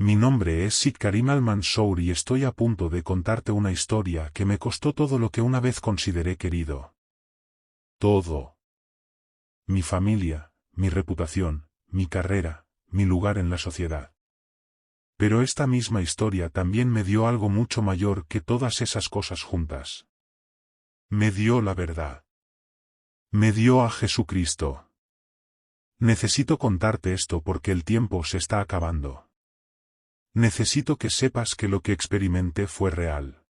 Mi nombre es Sid Karim Al-Mansour y estoy a punto de contarte una historia que me costó todo lo que una vez consideré querido. Todo. Mi familia, mi reputación, mi carrera, mi lugar en la sociedad. Pero esta misma historia también me dio algo mucho mayor que todas esas cosas juntas. Me dio la verdad. Me dio a Jesucristo. Necesito contarte esto porque el tiempo se está acabando. Necesito que sepas que lo que experimenté fue real.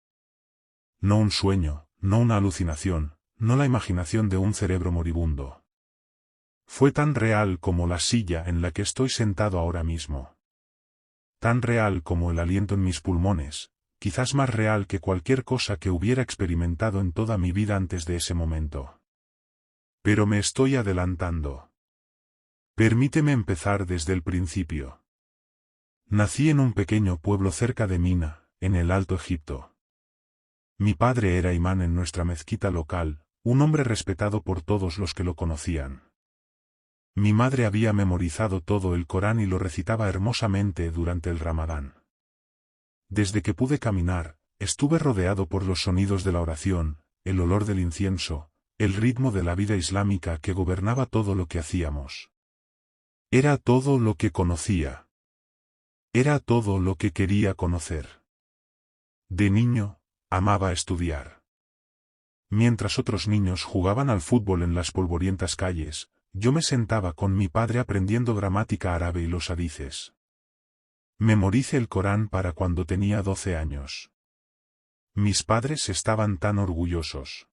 No un sueño, no una alucinación, no la imaginación de un cerebro moribundo. Fue tan real como la silla en la que estoy sentado ahora mismo. Tan real como el aliento en mis pulmones, quizás más real que cualquier cosa que hubiera experimentado en toda mi vida antes de ese momento. Pero me estoy adelantando. Permíteme empezar desde el principio. Nací en un pequeño pueblo cerca de Mina, en el Alto Egipto. Mi padre era imán en nuestra mezquita local, un hombre respetado por todos los que lo conocían. Mi madre había memorizado todo el Corán y lo recitaba hermosamente durante el Ramadán. Desde que pude caminar, estuve rodeado por los sonidos de la oración, el olor del incienso, el ritmo de la vida islámica que gobernaba todo lo que hacíamos. Era todo lo que conocía. Era todo lo que quería conocer. De niño, amaba estudiar. Mientras otros niños jugaban al fútbol en las polvorientas calles, yo me sentaba con mi padre aprendiendo gramática árabe y los hadices. Memoricé el Corán para cuando tenía 12 años. Mis padres estaban tan orgullosos.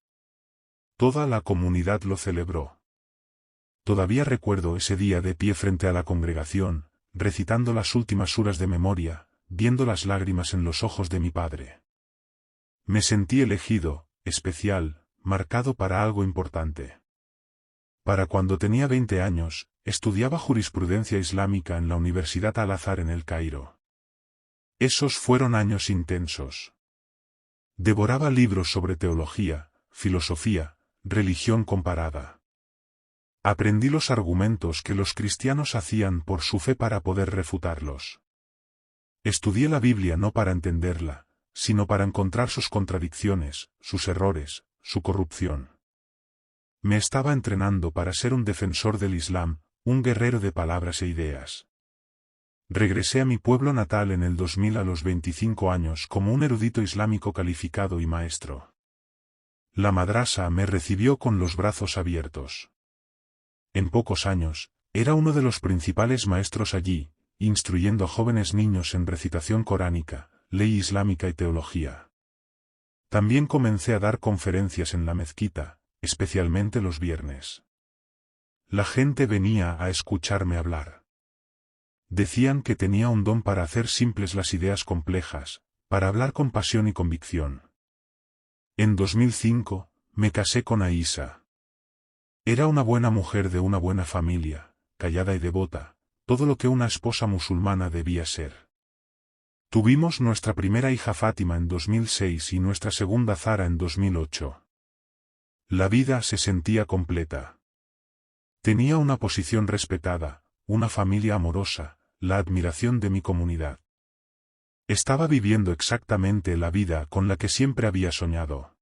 Toda la comunidad lo celebró. Todavía recuerdo ese día de pie frente a la congregación, recitando las últimas suras de memoria, viendo las lágrimas en los ojos de mi padre. Me sentí elegido, especial, marcado para algo importante. Para cuando tenía 20 años, estudiaba jurisprudencia islámica en la Universidad Al-Azhar en El Cairo. Esos fueron años intensos. Devoraba libros sobre teología, filosofía, religión comparada. Aprendí los argumentos que los cristianos hacían por su fe para poder refutarlos. Estudié la Biblia no para entenderla, sino para encontrar sus contradicciones, sus errores, su corrupción. Me estaba entrenando para ser un defensor del Islam, un guerrero de palabras e ideas. Regresé a mi pueblo natal en el 2000 a los 25 años como un erudito islámico calificado y maestro. La madrasa me recibió con los brazos abiertos. En pocos años, era uno de los principales maestros allí, instruyendo a jóvenes niños en recitación coránica, ley islámica y teología. También comencé a dar conferencias en la mezquita, especialmente los viernes. La gente venía a escucharme hablar. Decían que tenía un don para hacer simples las ideas complejas, para hablar con pasión y convicción. En 2005, me casé con Aisha. Era una buena mujer de una buena familia, callada y devota, todo lo que una esposa musulmana debía ser. Tuvimos nuestra primera hija Fátima en 2006 y nuestra segunda Zara en 2008. La vida se sentía completa. Tenía una posición respetada, una familia amorosa, la admiración de mi comunidad. Estaba viviendo exactamente la vida con la que siempre había soñado.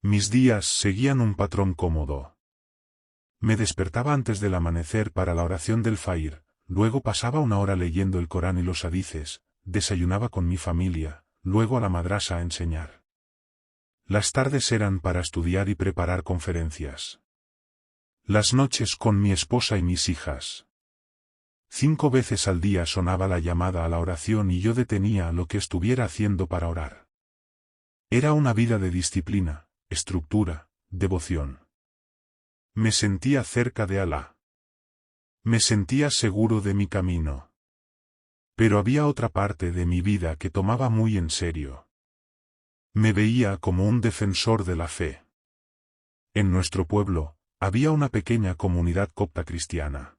Mis días seguían un patrón cómodo. Me despertaba antes del amanecer para la oración del Fajr, luego pasaba una hora leyendo el Corán y los hadices, desayunaba con mi familia, luego a la madrasa a enseñar. Las tardes eran para estudiar y preparar conferencias. Las noches con mi esposa y mis hijas. 5 veces al día sonaba la llamada a la oración y yo detenía lo que estuviera haciendo para orar. Era una vida de disciplina, estructura, devoción. Me sentía cerca de Alá. Me sentía seguro de mi camino. Pero había otra parte de mi vida que tomaba muy en serio. Me veía como un defensor de la fe. En nuestro pueblo, había una pequeña comunidad copta cristiana.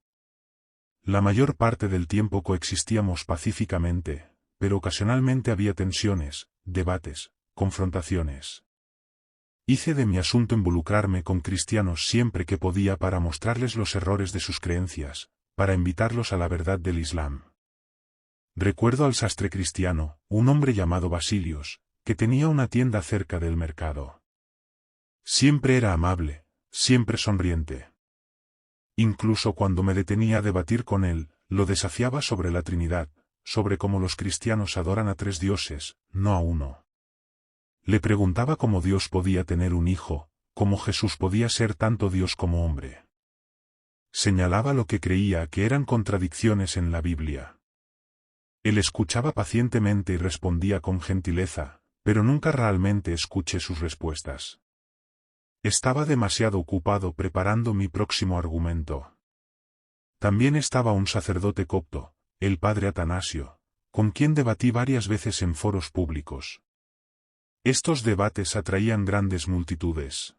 La mayor parte del tiempo coexistíamos pacíficamente, pero ocasionalmente había tensiones, debates, confrontaciones. Hice de mi asunto involucrarme con cristianos siempre que podía para mostrarles los errores de sus creencias, para invitarlos a la verdad del Islam. Recuerdo al sastre cristiano, un hombre llamado Basilios, que tenía una tienda cerca del mercado. Siempre era amable, siempre sonriente. Incluso cuando me detenía a debatir con él, lo desafiaba sobre la Trinidad, sobre cómo los cristianos adoran a 3 dioses, no a uno. Le preguntaba cómo Dios podía tener un hijo, cómo Jesús podía ser tanto Dios como hombre. Señalaba lo que creía que eran contradicciones en la Biblia. Él escuchaba pacientemente y respondía con gentileza, pero nunca realmente escuché sus respuestas. Estaba demasiado ocupado preparando mi próximo argumento. También estaba un sacerdote copto, el padre Atanasio, con quien debatí varias veces en foros públicos. Estos debates atraían grandes multitudes.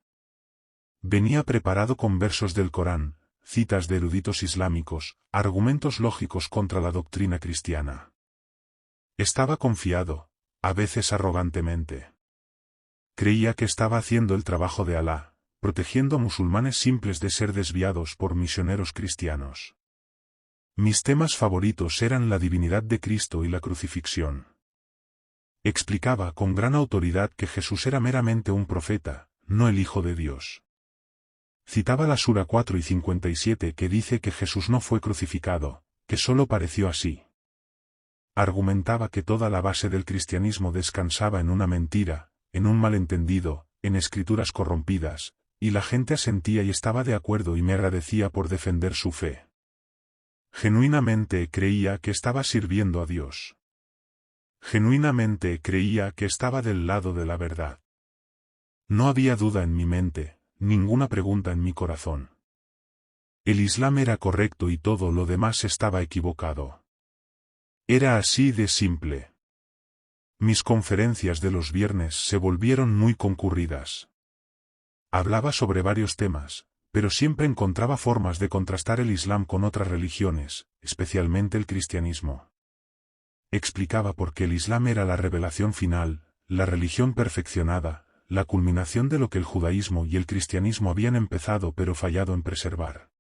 Venía preparado con versos del Corán, citas de eruditos islámicos, argumentos lógicos contra la doctrina cristiana. Estaba confiado, a veces arrogantemente. Creía que estaba haciendo el trabajo de Alá, protegiendo a musulmanes simples de ser desviados por misioneros cristianos. Mis temas favoritos eran la divinidad de Cristo y la crucifixión. Explicaba con gran autoridad que Jesús era meramente un profeta, no el Hijo de Dios. Citaba la Sura 4 y 57 que dice que Jesús no fue crucificado, que solo pareció así. Argumentaba que toda la base del cristianismo descansaba en una mentira, en un malentendido, en escrituras corrompidas, y la gente asentía y estaba de acuerdo y me agradecía por defender su fe. Genuinamente creía que estaba sirviendo a Dios. Genuinamente creía que estaba del lado de la verdad. No había duda en mi mente, ninguna pregunta en mi corazón. El Islam era correcto y todo lo demás estaba equivocado. Era así de simple. Mis conferencias de los viernes se volvieron muy concurridas. Hablaba sobre varios temas, pero siempre encontraba formas de contrastar el Islam con otras religiones, especialmente el cristianismo. Explicaba por qué el Islam era la revelación final, la religión perfeccionada, la culminación de lo que el judaísmo y el cristianismo habían empezado pero fallado en preservar.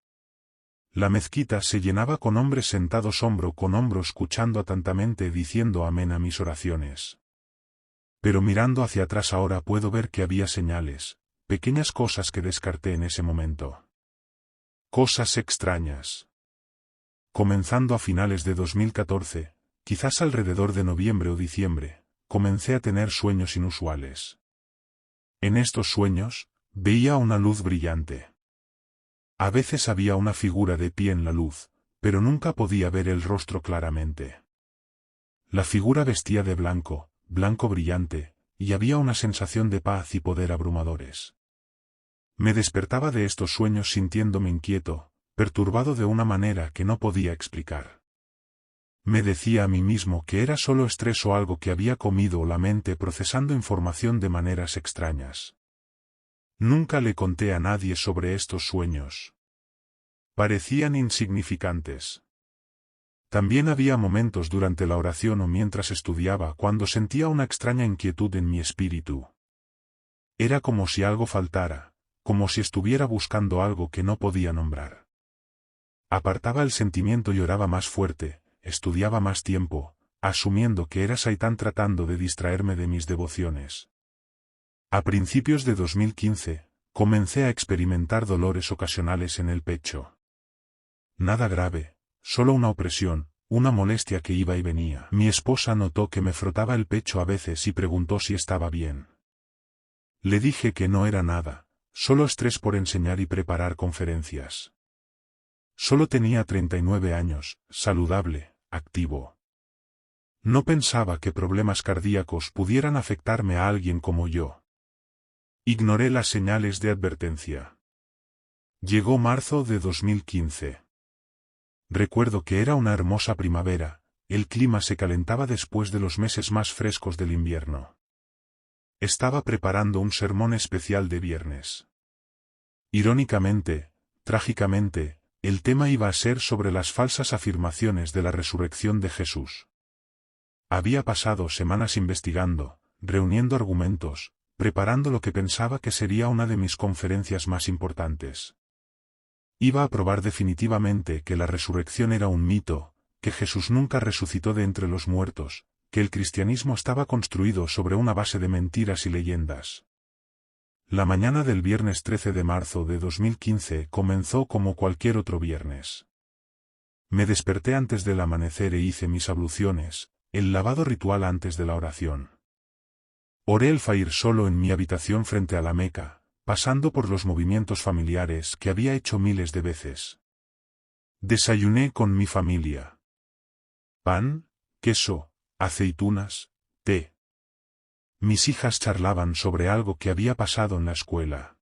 La mezquita se llenaba con hombres sentados hombro con hombro escuchando atentamente diciendo amén a mis oraciones. Pero mirando hacia atrás ahora puedo ver que había señales, pequeñas cosas que descarté en ese momento. Cosas extrañas. Comenzando a finales de 2014, quizás alrededor de noviembre o diciembre, comencé a tener sueños inusuales. En estos sueños, veía una luz brillante. A veces había una figura de pie en la luz, pero nunca podía ver el rostro claramente. La figura vestía de blanco, blanco brillante, y había una sensación de paz y poder abrumadores. Me despertaba de estos sueños sintiéndome inquieto, perturbado de una manera que no podía explicar. Me decía a mí mismo que era solo estrés o algo que había comido la mente procesando información de maneras extrañas. Nunca le conté a nadie sobre estos sueños. Parecían insignificantes. También había momentos durante la oración o mientras estudiaba cuando sentía una extraña inquietud en mi espíritu. Era como si algo faltara, como si estuviera buscando algo que no podía nombrar. Apartaba el sentimiento y oraba más fuerte, estudiaba más tiempo, asumiendo que era Saitán tratando de distraerme de mis devociones. A principios de 2015, comencé a experimentar dolores ocasionales en el pecho. Nada grave, solo una opresión, una molestia que iba y venía. Mi esposa notó que me frotaba el pecho a veces y preguntó si estaba bien. Le dije que no era nada, solo estrés por enseñar y preparar conferencias. Solo tenía 39 años, saludable, activo. No pensaba que problemas cardíacos pudieran afectarme a alguien como yo. Ignoré las señales de advertencia. Llegó marzo de 2015. Recuerdo que era una hermosa primavera, el clima se calentaba después de los meses más frescos del invierno. Estaba preparando un sermón especial de viernes. Irónicamente, trágicamente, el tema iba a ser sobre las falsas afirmaciones de la resurrección de Jesús. Había pasado semanas investigando, reuniendo argumentos, preparando lo que pensaba que sería una de mis conferencias más importantes. Iba a probar definitivamente que la resurrección era un mito, que Jesús nunca resucitó de entre los muertos, que el cristianismo estaba construido sobre una base de mentiras y leyendas. La mañana del viernes 13 de marzo de 2015 comenzó como cualquier otro viernes. Me desperté antes del amanecer e hice mis abluciones, el lavado ritual antes de la oración. Oré el Fajr solo en mi habitación frente a la Meca, pasando por los movimientos familiares que había hecho miles de veces. Desayuné con mi familia. Pan, queso, aceitunas, té. Mis hijas charlaban sobre algo que había pasado en la escuela.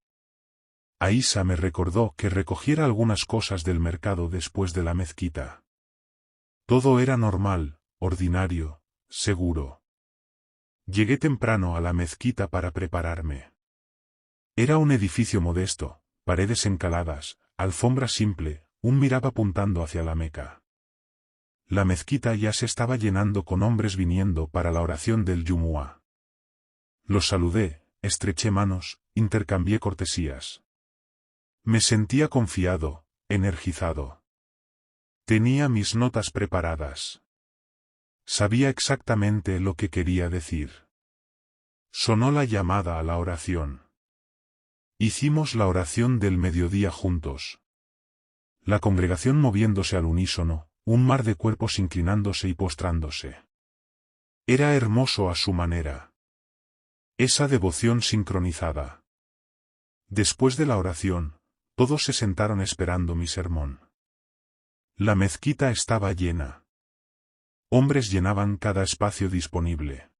Aisha me recordó que recogiera algunas cosas del mercado después de la mezquita. Todo era normal, ordinario, seguro. Llegué temprano a la mezquita para prepararme. Era un edificio modesto, paredes encaladas, alfombra simple, un mihrab apuntando hacia la Meca. La mezquita ya se estaba llenando con hombres viniendo para la oración del Jumu'ah. Los saludé, estreché manos, intercambié cortesías. Me sentía confiado, energizado. Tenía mis notas preparadas. Sabía exactamente lo que quería decir. Sonó la llamada a la oración. Hicimos la oración del mediodía juntos. La congregación moviéndose al unísono, un mar de cuerpos inclinándose y postrándose. Era hermoso a su manera. Esa devoción sincronizada. Después de la oración, todos se sentaron esperando mi sermón. La mezquita estaba llena. Hombres llenaban cada espacio disponible.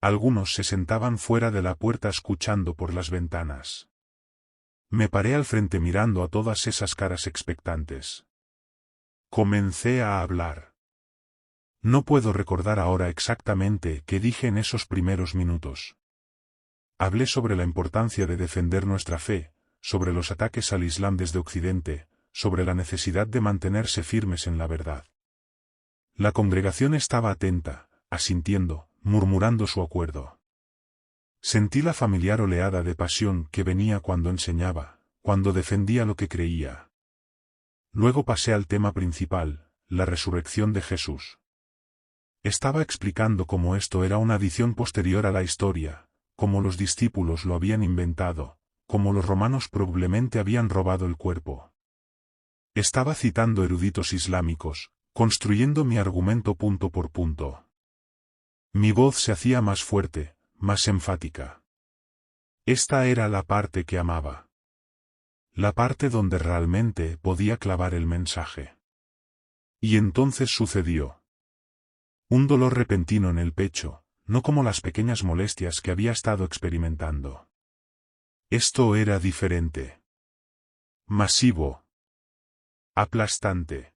Algunos se sentaban fuera de la puerta escuchando por las ventanas. Me paré al frente mirando a todas esas caras expectantes. Comencé a hablar. No puedo recordar ahora exactamente qué dije en esos primeros minutos. Hablé sobre la importancia de defender nuestra fe, sobre los ataques al Islam desde Occidente, sobre la necesidad de mantenerse firmes en la verdad. La congregación estaba atenta, asintiendo, murmurando su acuerdo. Sentí la familiar oleada de pasión que venía cuando enseñaba, cuando defendía lo que creía. Luego pasé al tema principal, la resurrección de Jesús. Estaba explicando cómo esto era una adición posterior a la historia, cómo los discípulos lo habían inventado, cómo los romanos probablemente habían robado el cuerpo. Estaba citando eruditos islámicos, construyendo mi argumento punto por punto. Mi voz se hacía más fuerte, más enfática. Esta era la parte que amaba. La parte donde realmente podía clavar el mensaje. Y entonces sucedió. Un dolor repentino en el pecho, no como las pequeñas molestias que había estado experimentando. Esto era diferente. Masivo. Aplastante.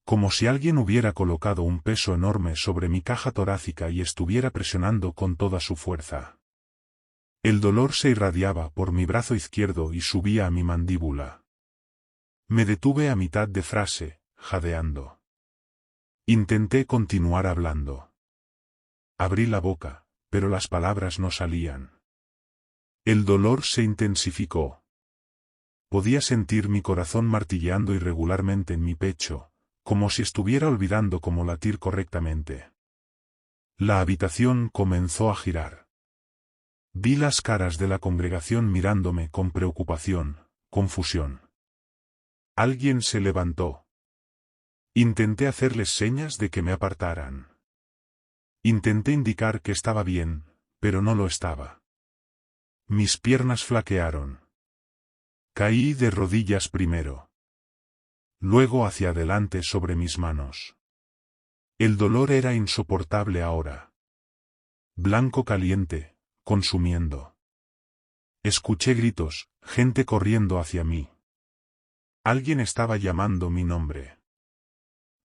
Como si alguien hubiera colocado un peso enorme sobre mi caja torácica y estuviera presionando con toda su fuerza. El dolor se irradiaba por mi brazo izquierdo y subía a mi mandíbula. Me detuve a mitad de frase, jadeando. Intenté continuar hablando. Abrí la boca, pero las palabras no salían. El dolor se intensificó. Podía sentir mi corazón martilleando irregularmente en mi pecho, como si estuviera olvidando cómo latir correctamente. La habitación comenzó a girar. Vi las caras de la congregación mirándome con preocupación, confusión. Alguien se levantó. Intenté hacerles señas de que me apartaran. Intenté indicar que estaba bien, pero no lo estaba. Mis piernas flaquearon. Caí de rodillas primero. Luego hacia adelante sobre mis manos. El dolor era insoportable ahora. Blanco caliente, consumiendo. Escuché gritos, gente corriendo hacia mí. Alguien estaba llamando mi nombre.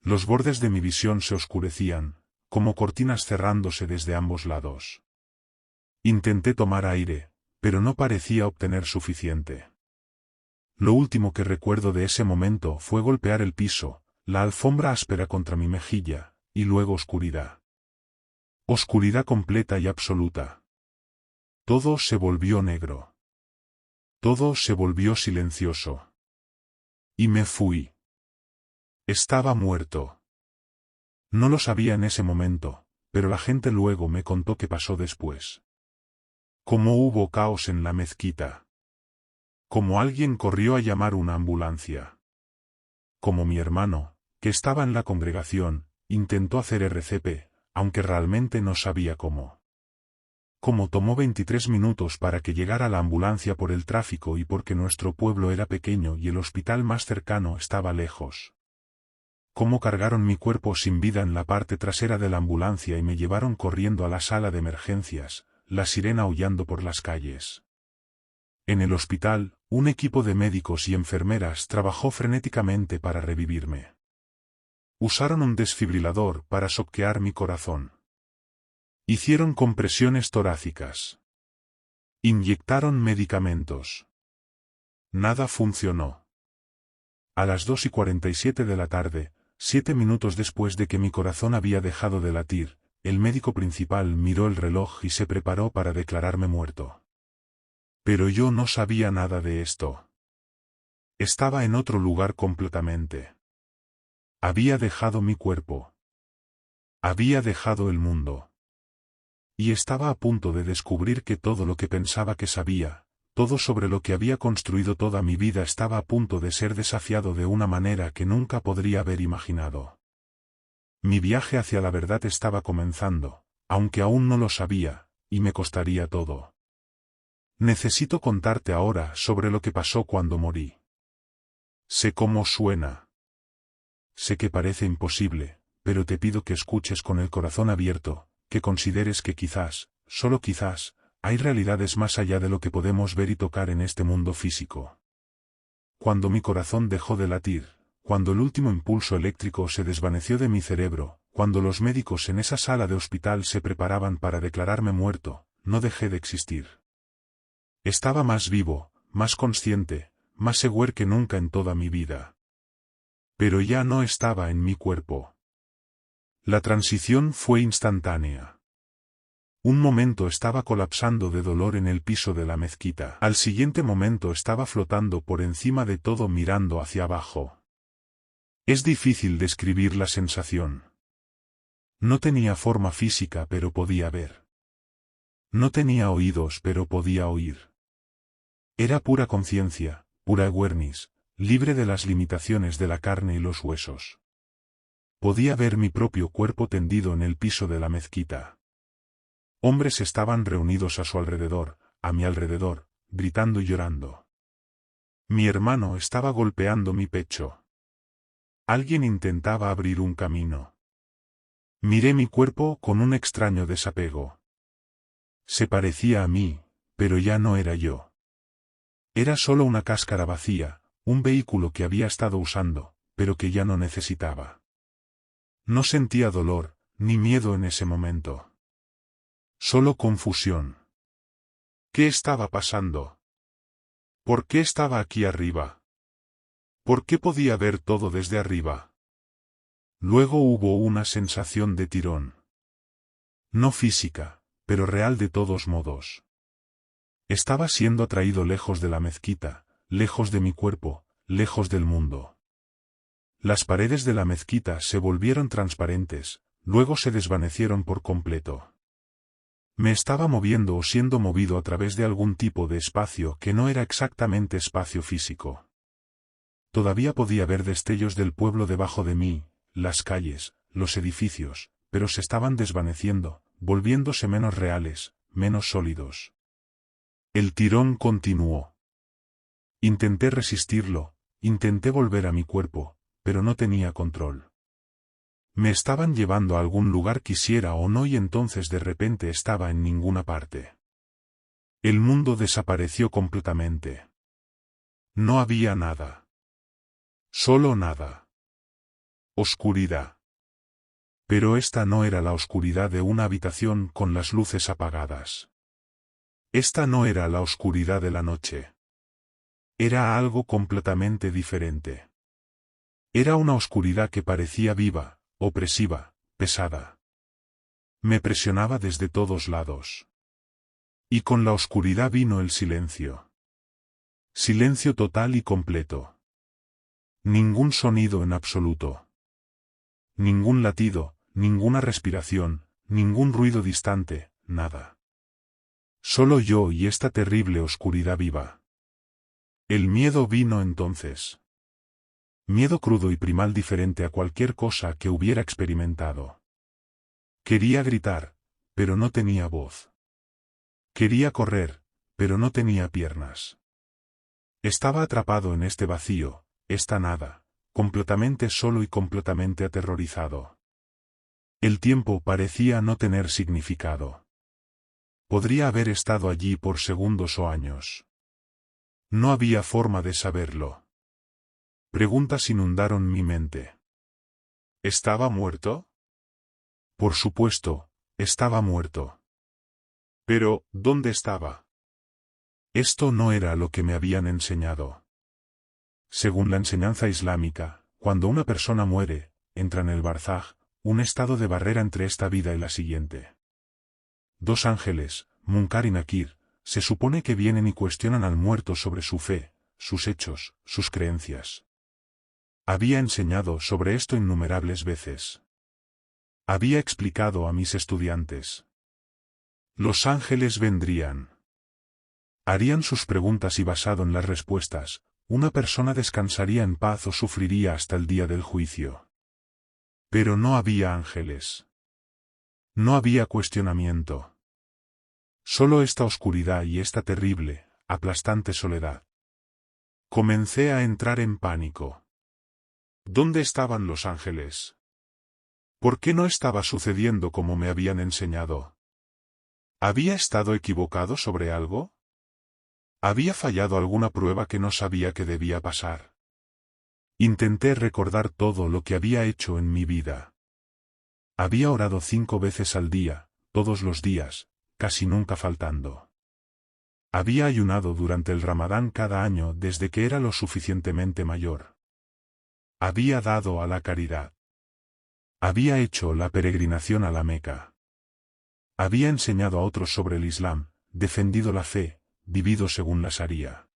Los bordes de mi visión se oscurecían, como cortinas cerrándose desde ambos lados. Intenté tomar aire, pero no parecía obtener suficiente. Lo último que recuerdo de ese momento fue golpear el piso, la alfombra áspera contra mi mejilla, y luego oscuridad. Oscuridad completa y absoluta. Todo se volvió negro. Todo se volvió silencioso. Y me fui. Estaba muerto. No lo sabía en ese momento, pero la gente luego me contó qué pasó después. Cómo hubo caos en la mezquita. Cómo alguien corrió a llamar una ambulancia. Como mi hermano, que estaba en la congregación, intentó hacer RCP, aunque realmente no sabía cómo. Como tomó 23 minutos para que llegara la ambulancia por el tráfico y porque nuestro pueblo era pequeño y el hospital más cercano estaba lejos. Cómo cargaron mi cuerpo sin vida en la parte trasera de la ambulancia y me llevaron corriendo a la sala de emergencias, la sirena aullando por las calles. En el hospital, un equipo de médicos y enfermeras trabajó frenéticamente para revivirme. Usaron un desfibrilador para shoquear mi corazón. Hicieron compresiones torácicas. Inyectaron medicamentos. Nada funcionó. A las 2:47 de la tarde, 7 minutos después de que mi corazón había dejado de latir, el médico principal miró el reloj y se preparó para declararme muerto. Pero yo no sabía nada de esto. Estaba en otro lugar completamente. Había dejado mi cuerpo. Había dejado el mundo. Y estaba a punto de descubrir que todo lo que pensaba que sabía, todo sobre lo que había construido toda mi vida estaba a punto de ser desafiado de una manera que nunca podría haber imaginado. Mi viaje hacia la verdad estaba comenzando, aunque aún no lo sabía, y me costaría todo. Necesito contarte ahora sobre lo que pasó cuando morí. Sé cómo suena. Sé que parece imposible, pero te pido que escuches con el corazón abierto, que consideres que quizás, solo quizás, hay realidades más allá de lo que podemos ver y tocar en este mundo físico. Cuando mi corazón dejó de latir, cuando el último impulso eléctrico se desvaneció de mi cerebro, cuando los médicos en esa sala de hospital se preparaban para declararme muerto, no dejé de existir. Estaba más vivo, más consciente, más seguro que nunca en toda mi vida. Pero ya no estaba en mi cuerpo. La transición fue instantánea. Un momento estaba colapsando de dolor en el piso de la mezquita. Al siguiente momento estaba flotando por encima de todo mirando hacia abajo. Es difícil describir la sensación. No tenía forma física pero podía ver. No tenía oídos pero podía oír. Era pura conciencia, pura awareness, libre de las limitaciones de la carne y los huesos. Podía ver mi propio cuerpo tendido en el piso de la mezquita. Hombres estaban reunidos a su alrededor, a mi alrededor, gritando y llorando. Mi hermano estaba golpeando mi pecho. Alguien intentaba abrir un camino. Miré mi cuerpo con un extraño desapego. Se parecía a mí, pero ya no era yo. Era solo una cáscara vacía, un vehículo que había estado usando, pero que ya no necesitaba. No sentía dolor, ni miedo en ese momento. Solo confusión. ¿Qué estaba pasando? ¿Por qué estaba aquí arriba? ¿Por qué podía ver todo desde arriba? Luego hubo una sensación de tirón. No física, pero real de todos modos. Estaba siendo atraído lejos de la mezquita, lejos de mi cuerpo, lejos del mundo. Las paredes de la mezquita se volvieron transparentes, luego se desvanecieron por completo. Me estaba moviendo o siendo movido a través de algún tipo de espacio que no era exactamente espacio físico. Todavía podía ver destellos del pueblo debajo de mí, las calles, los edificios, pero se estaban desvaneciendo, volviéndose menos reales, menos sólidos. El tirón continuó. Intenté resistirlo, intenté volver a mi cuerpo, pero no tenía control. Me estaban llevando a algún lugar quisiera o no y entonces de repente estaba en ninguna parte. El mundo desapareció completamente. No había nada. Solo nada. Oscuridad. Pero esta no era la oscuridad de una habitación con las luces apagadas. Esta no era la oscuridad de la noche. Era algo completamente diferente. Era una oscuridad que parecía viva, opresiva, pesada. Me presionaba desde todos lados. Y con la oscuridad vino el silencio. Silencio total y completo. Ningún sonido en absoluto. Ningún latido, ninguna respiración, ningún ruido distante, nada. Solo yo y esta terrible oscuridad viva. El miedo vino entonces. Miedo crudo y primal diferente a cualquier cosa que hubiera experimentado. Quería gritar, pero no tenía voz. Quería correr, pero no tenía piernas. Estaba atrapado en este vacío, esta nada, completamente solo y completamente aterrorizado. El tiempo parecía no tener significado. Podría haber estado allí por segundos o años. No había forma de saberlo. Preguntas inundaron mi mente. ¿Estaba muerto? Por supuesto, estaba muerto. Pero, ¿dónde estaba? Esto no era lo que me habían enseñado. Según la enseñanza islámica, cuando una persona muere, entra en el barzaj, un estado de barrera entre esta vida y la siguiente. Dos ángeles, Munkar y Nakir, se supone que vienen y cuestionan al muerto sobre su fe, sus hechos, sus creencias. Había enseñado sobre esto innumerables veces. Había explicado a mis estudiantes. Los ángeles vendrían. Harían sus preguntas y basado en las respuestas, una persona descansaría en paz o sufriría hasta el día del juicio. Pero no había ángeles. No había cuestionamiento. Solo esta oscuridad y esta terrible, aplastante soledad. Comencé a entrar en pánico. ¿Dónde estaban los ángeles? ¿Por qué no estaba sucediendo como me habían enseñado? ¿Había estado equivocado sobre algo? ¿Había fallado alguna prueba que no sabía que debía pasar? Intenté recordar todo lo que había hecho en mi vida. Había orado 5 veces al día, todos los días, casi nunca faltando. Había ayunado durante el Ramadán cada año desde que era lo suficientemente mayor. Había dado a la caridad. Había hecho la peregrinación a la Meca. Había enseñado a otros sobre el Islam, defendido la fe, vivido según la Sharía.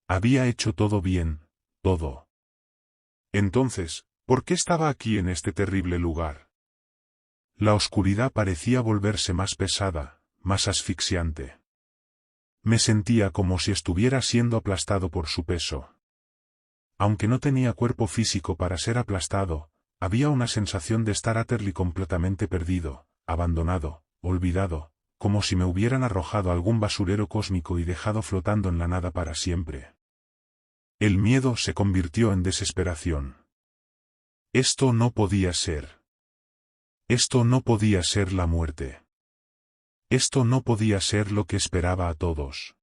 Había hecho todo bien, todo. Entonces, ¿por qué estaba aquí en este terrible lugar? La oscuridad parecía volverse más pesada, más asfixiante. Me sentía como si estuviera siendo aplastado por su peso. Aunque no tenía cuerpo físico para ser aplastado, había una sensación de estar utterly completamente perdido, abandonado, olvidado, como si me hubieran arrojado a algún basurero cósmico y dejado flotando en la nada para siempre. El miedo se convirtió en desesperación. Esto no podía ser. Esto no podía ser la muerte. Esto no podía ser lo que esperaba a todos.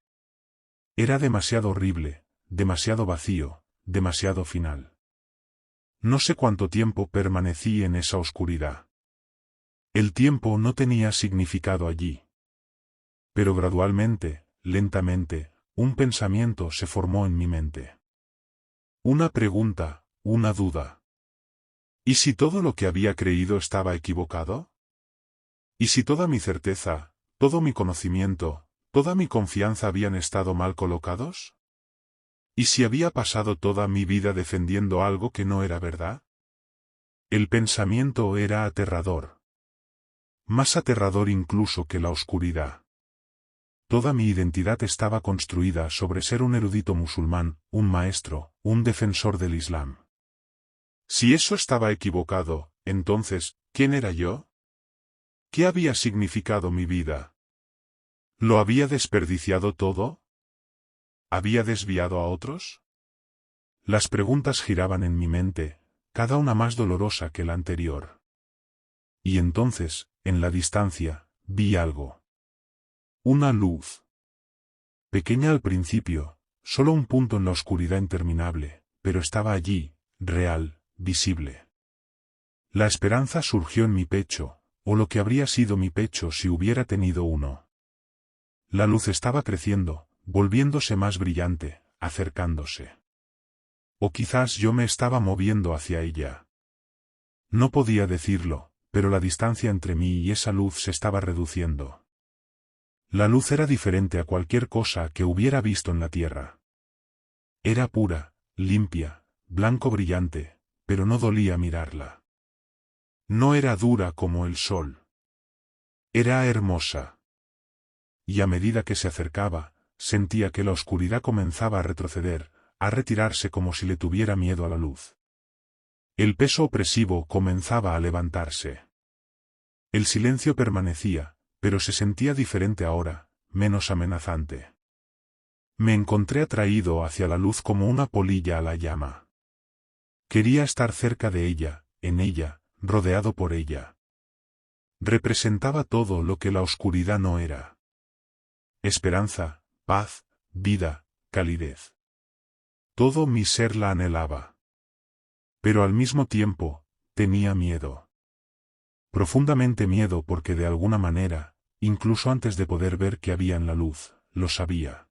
Era demasiado horrible, demasiado vacío, demasiado final. No sé cuánto tiempo permanecí en esa oscuridad. El tiempo no tenía significado allí. Pero gradualmente, lentamente, un pensamiento se formó en mi mente. Una pregunta, una duda. ¿Y si todo lo que había creído estaba equivocado? ¿Y si toda mi certeza, todo mi conocimiento, toda mi confianza habían estado mal colocados? ¿Y si había pasado toda mi vida defendiendo algo que no era verdad? El pensamiento era aterrador. Más aterrador incluso que la oscuridad. Toda mi identidad estaba construida sobre ser un erudito musulmán, un maestro, un defensor del Islam. Si eso estaba equivocado, entonces, ¿quién era yo? ¿Qué había significado mi vida? ¿Lo había desperdiciado todo? ¿Había desviado a otros? Las preguntas giraban en mi mente, cada una más dolorosa que la anterior. Y entonces, en la distancia, vi algo. Una luz. Pequeña al principio, solo un punto en la oscuridad interminable, pero estaba allí, real, visible. La esperanza surgió en mi pecho, o lo que habría sido mi pecho si hubiera tenido uno. La luz estaba creciendo, volviéndose más brillante, acercándose. O quizás yo me estaba moviendo hacia ella. No podía decirlo, pero la distancia entre mí y esa luz se estaba reduciendo. La luz era diferente a cualquier cosa que hubiera visto en la tierra. Era pura, limpia, blanco brillante, pero no dolía mirarla. No era dura como el sol. Era hermosa. Y a medida que se acercaba, sentía que la oscuridad comenzaba a retroceder, a retirarse como si le tuviera miedo a la luz. El peso opresivo comenzaba a levantarse. El silencio permanecía, pero se sentía diferente ahora, menos amenazante. Me encontré atraído hacia la luz como una polilla a la llama. Quería estar cerca de ella, en ella, rodeado por ella. Representaba todo lo que la oscuridad no era. Esperanza, paz, vida, calidez. Todo mi ser la anhelaba. Pero al mismo tiempo, tenía miedo. Profundamente miedo porque de alguna manera, incluso antes de poder ver qué había en la luz, lo sabía.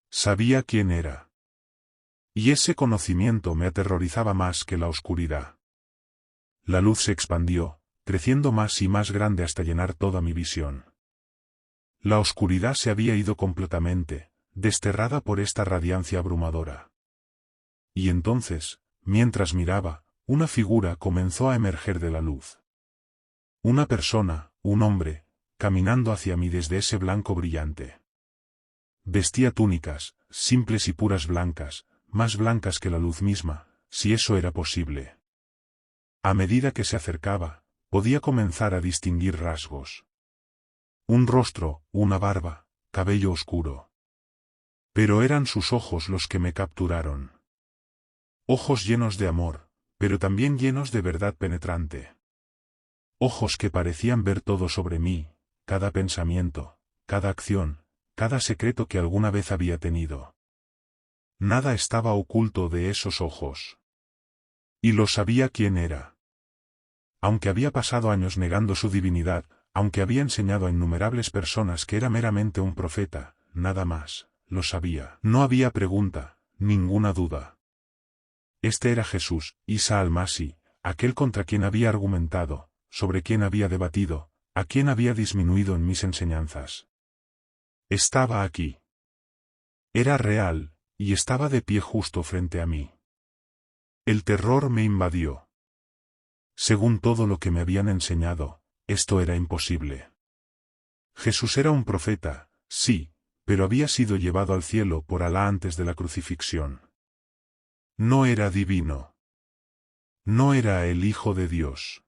Sabía quién era. Y ese conocimiento me aterrorizaba más que la oscuridad. La luz se expandió, creciendo más y más grande hasta llenar toda mi visión. La oscuridad se había ido completamente, desterrada por esta radiancia abrumadora. Y entonces, mientras miraba, una figura comenzó a emerger de la luz. Una persona, un hombre, caminando hacia mí desde ese blanco brillante. Vestía túnicas, simples y puras blancas, más blancas que la luz misma, si eso era posible. A medida que se acercaba, podía comenzar a distinguir rasgos. Un rostro, una barba, cabello oscuro. Pero eran sus ojos los que me capturaron. Ojos llenos de amor, pero también llenos de verdad penetrante. Ojos que parecían ver todo sobre mí, cada pensamiento, cada acción, cada secreto que alguna vez había tenido. Nada estaba oculto de esos ojos. Y lo sabía quién era. Aunque había pasado años negando su divinidad, aunque había enseñado a innumerables personas que era meramente un profeta, nada más, lo sabía. No había pregunta, ninguna duda. Este era Jesús, Isa al-Masí, aquel contra quien había argumentado, sobre quien había debatido, a quien había disminuido en mis enseñanzas. Estaba aquí. Era real, y estaba de pie justo frente a mí. El terror me invadió. Según todo lo que me habían enseñado, esto era imposible. Jesús era un profeta, sí, pero había sido llevado al cielo por Alá antes de la crucifixión. No era divino. No era el Hijo de Dios.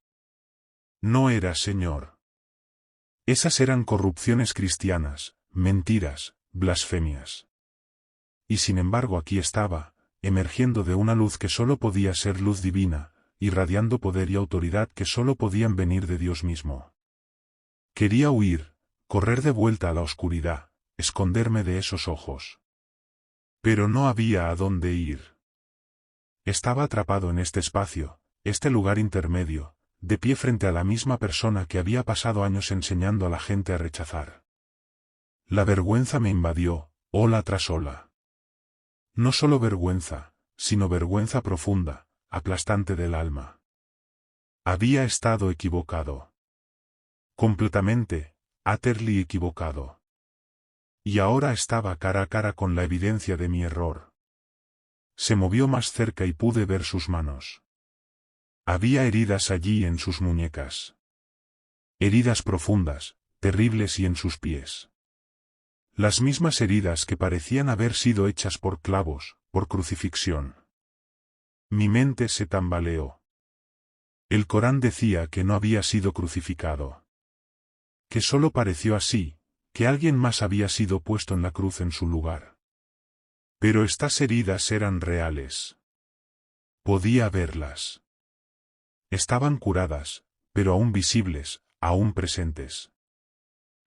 No era Señor. Esas eran corrupciones cristianas, mentiras, blasfemias. Y sin embargo aquí estaba, emergiendo de una luz que solo podía ser luz divina, irradiando poder y autoridad que solo podían venir de Dios mismo. Quería huir, correr de vuelta a la oscuridad, esconderme de esos ojos. Pero no había a dónde ir. Estaba atrapado en este espacio, este lugar intermedio, de pie frente a la misma persona que había pasado años enseñando a la gente a rechazar. La vergüenza me invadió, ola tras ola. No solo vergüenza, sino vergüenza profunda, aplastante del alma. Había estado equivocado. Completamente, utterly equivocado. Y ahora estaba cara a cara con la evidencia de mi error. Se movió más cerca y pude ver sus manos. Había heridas allí en sus muñecas. Heridas profundas, terribles y en sus pies. Las mismas heridas que parecían haber sido hechas por clavos, por crucifixión. Mi mente se tambaleó. El Corán decía que no había sido crucificado. Que solo pareció así, que alguien más había sido puesto en la cruz en su lugar. Pero estas heridas eran reales. Podía verlas. Estaban curadas, pero aún visibles, aún presentes.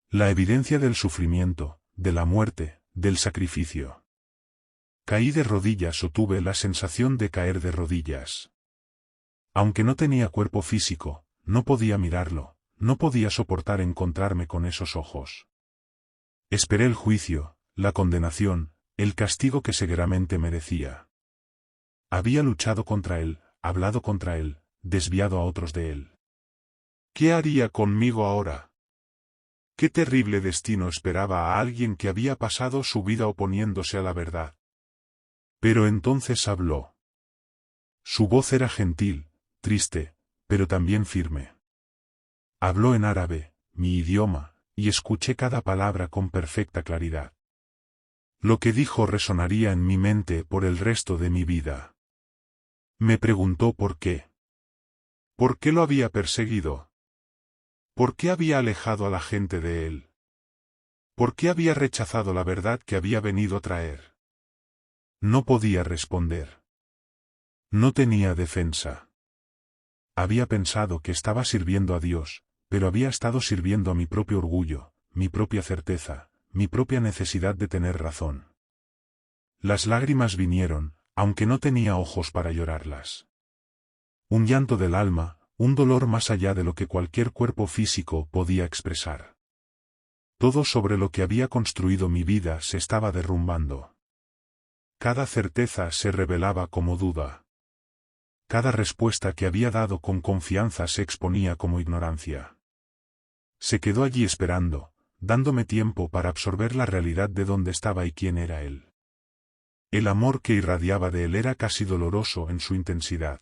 La evidencia del sufrimiento, de la muerte, del sacrificio. Caí de rodillas o tuve la sensación de caer de rodillas. Aunque no tenía cuerpo físico, no podía mirarlo, no podía soportar encontrarme con esos ojos. Esperé el juicio, la condenación, el castigo que severamente merecía. Había luchado contra él, hablado contra él, desviado a otros de él. ¿Qué haría conmigo ahora? ¿Qué terrible destino esperaba a alguien que había pasado su vida oponiéndose a la verdad? Pero entonces habló. Su voz era gentil, triste, pero también firme. Habló en árabe, mi idioma, y escuché cada palabra con perfecta claridad. Lo que dijo resonaría en mi mente por el resto de mi vida. Me preguntó por qué. ¿Por qué lo había perseguido? ¿Por qué había alejado a la gente de él? ¿Por qué había rechazado la verdad que había venido a traer? No podía responder. No tenía defensa. Había pensado que estaba sirviendo a Dios, pero había estado sirviendo a mi propio orgullo, mi propia certeza, mi propia necesidad de tener razón. Las lágrimas vinieron, aunque no tenía ojos para llorarlas. Un llanto del alma, un dolor más allá de lo que cualquier cuerpo físico podía expresar. Todo sobre lo que había construido mi vida se estaba derrumbando. Cada certeza se revelaba como duda. Cada respuesta que había dado con confianza se exponía como ignorancia. Se quedó allí esperando, dándome tiempo para absorber la realidad de dónde estaba y quién era él. El amor que irradiaba de él era casi doloroso en su intensidad.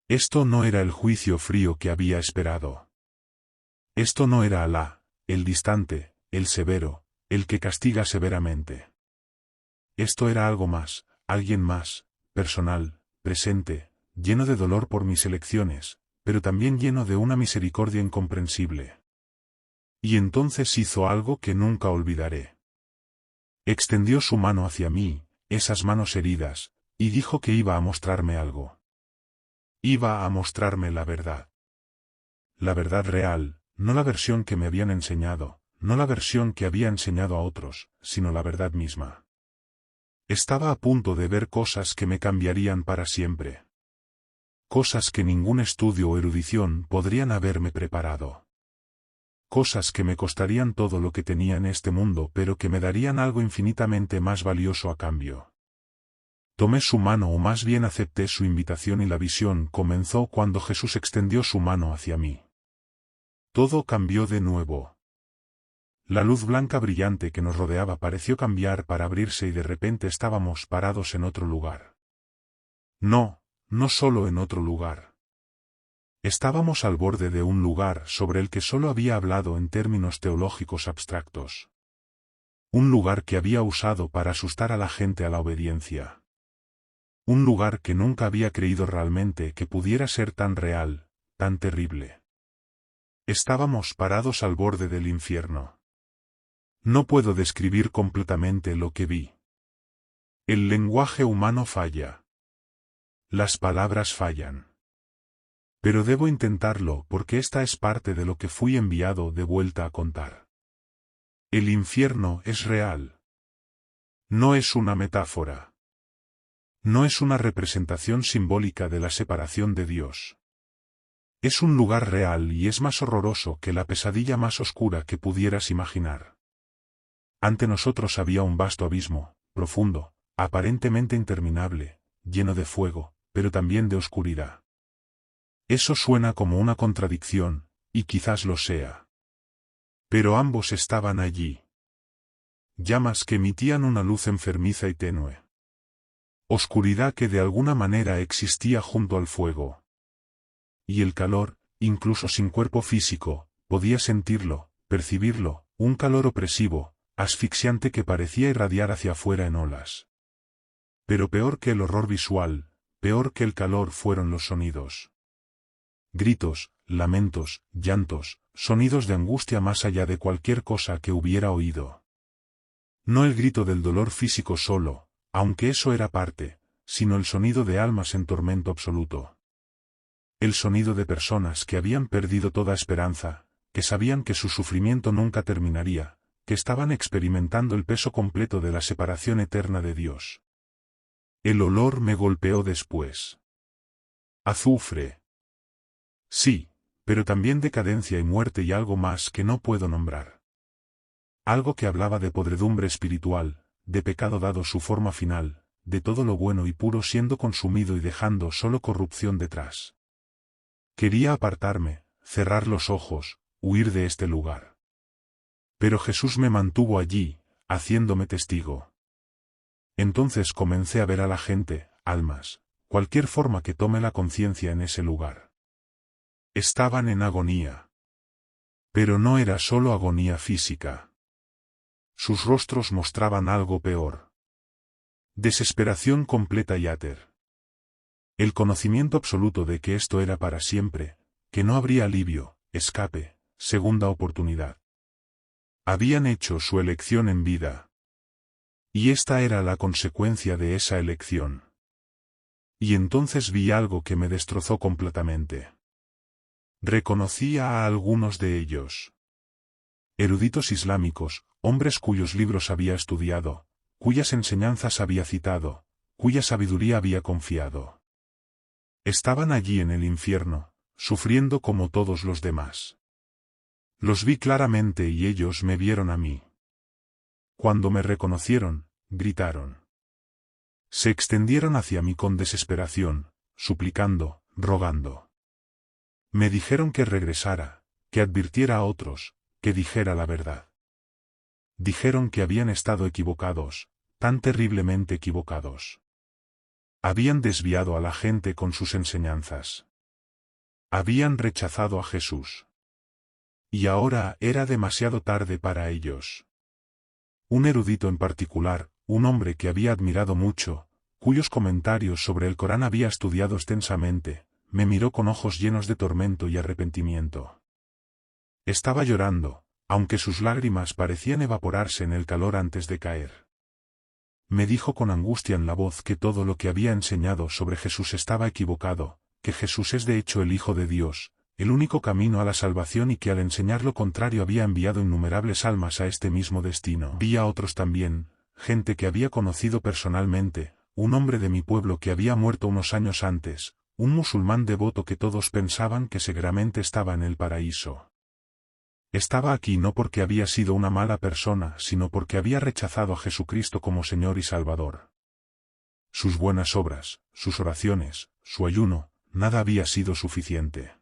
Esto no era el juicio frío que había esperado. Esto no era Alá, el distante, el severo, el que castiga severamente. Esto era algo más, alguien más, personal, presente, lleno de dolor por mis elecciones, pero también lleno de una misericordia incomprensible. Y entonces hizo algo que nunca olvidaré. Extendió su mano hacia mí, esas manos heridas, y dijo que iba a mostrarme algo. Iba a mostrarme la verdad. La verdad real, no la versión que me habían enseñado, no la versión que había enseñado a otros, sino la verdad misma. Estaba a punto de ver cosas que me cambiarían para siempre. Cosas que ningún estudio o erudición podrían haberme preparado. Cosas que me costarían todo lo que tenía en este mundo pero que me darían algo infinitamente más valioso a cambio. Tomé su mano o más bien acepté su invitación y la visión comenzó cuando Jesús extendió su mano hacia mí. Todo cambió de nuevo. La luz blanca brillante que nos rodeaba pareció cambiar para abrirse y de repente estábamos parados en otro lugar. No, no solo en otro lugar. Estábamos al borde de un lugar sobre el que solo había hablado en términos teológicos abstractos. Un lugar que había usado para asustar a la gente a la obediencia. Un lugar que nunca había creído realmente que pudiera ser tan real, tan terrible. Estábamos parados al borde del infierno. No puedo describir completamente lo que vi. El lenguaje humano falla. Las palabras fallan. Pero debo intentarlo porque esta es parte de lo que fui enviado de vuelta a contar. El infierno es real. No es una metáfora. No es una representación simbólica de la separación de Dios. Es un lugar real y es más horroroso que la pesadilla más oscura que pudieras imaginar. Ante nosotros había un vasto abismo, profundo, aparentemente interminable, lleno de fuego, pero también de oscuridad. Eso suena como una contradicción, y quizás lo sea. Pero ambos estaban allí. Llamas que emitían una luz enfermiza y tenue. Oscuridad que de alguna manera existía junto al fuego. Y el calor, incluso sin cuerpo físico, podía sentirlo, percibirlo, un calor opresivo, asfixiante que parecía irradiar hacia afuera en olas. Pero peor que el horror visual, peor que el calor fueron los sonidos. Gritos, lamentos, llantos, sonidos de angustia más allá de cualquier cosa que hubiera oído. No el grito del dolor físico solo, aunque eso era parte, sino el sonido de almas en tormento absoluto. El sonido de personas que habían perdido toda esperanza, que sabían que su sufrimiento nunca terminaría, que estaban experimentando el peso completo de la separación eterna de Dios. El olor me golpeó después. Azufre. Sí, pero también decadencia y muerte y algo más que no puedo nombrar. Algo que hablaba de podredumbre espiritual, de pecado dado su forma final, de todo lo bueno y puro siendo consumido y dejando solo corrupción detrás. Quería apartarme, cerrar los ojos, huir de este lugar. Pero Jesús me mantuvo allí, haciéndome testigo. Entonces comencé a ver a la gente, almas, cualquier forma que tome la conciencia en ese lugar. Estaban en agonía. Pero no era solo agonía física. Sus rostros mostraban algo peor. Desesperación completa y áter. El conocimiento absoluto de que esto era para siempre, que no habría alivio, escape, segunda oportunidad. Habían hecho su elección en vida. Y esta era la consecuencia de esa elección. Y entonces vi algo que me destrozó completamente. Reconocí a algunos de ellos. Eruditos islámicos, hombres cuyos libros había estudiado, cuyas enseñanzas había citado, cuya sabiduría había confiado. Estaban allí en el infierno, sufriendo como todos los demás. Los vi claramente y ellos me vieron a mí. Cuando me reconocieron, gritaron. Se extendieron hacia mí con desesperación, suplicando, rogando. Me dijeron que regresara, que advirtiera a otros, que dijera la verdad. Dijeron que habían estado equivocados, tan terriblemente equivocados. Habían desviado a la gente con sus enseñanzas. Habían rechazado a Jesús. Y ahora era demasiado tarde para ellos. Un erudito en particular, un hombre que había admirado mucho, cuyos comentarios sobre el Corán había estudiado extensamente, me miró con ojos llenos de tormento y arrepentimiento. Estaba llorando, aunque sus lágrimas parecían evaporarse en el calor antes de caer. Me dijo con angustia en la voz que todo lo que había enseñado sobre Jesús estaba equivocado, que Jesús es de hecho el Hijo de Dios, el único camino a la salvación y que al enseñar lo contrario había enviado innumerables almas a este mismo destino. Vi a otros también, gente que había conocido personalmente, un hombre de mi pueblo que había muerto unos años antes, un musulmán devoto que todos pensaban que seguramente estaba en el paraíso. Estaba aquí no porque había sido una mala persona, sino porque había rechazado a Jesucristo como Señor y Salvador. Sus buenas obras, sus oraciones, su ayuno, nada había sido suficiente.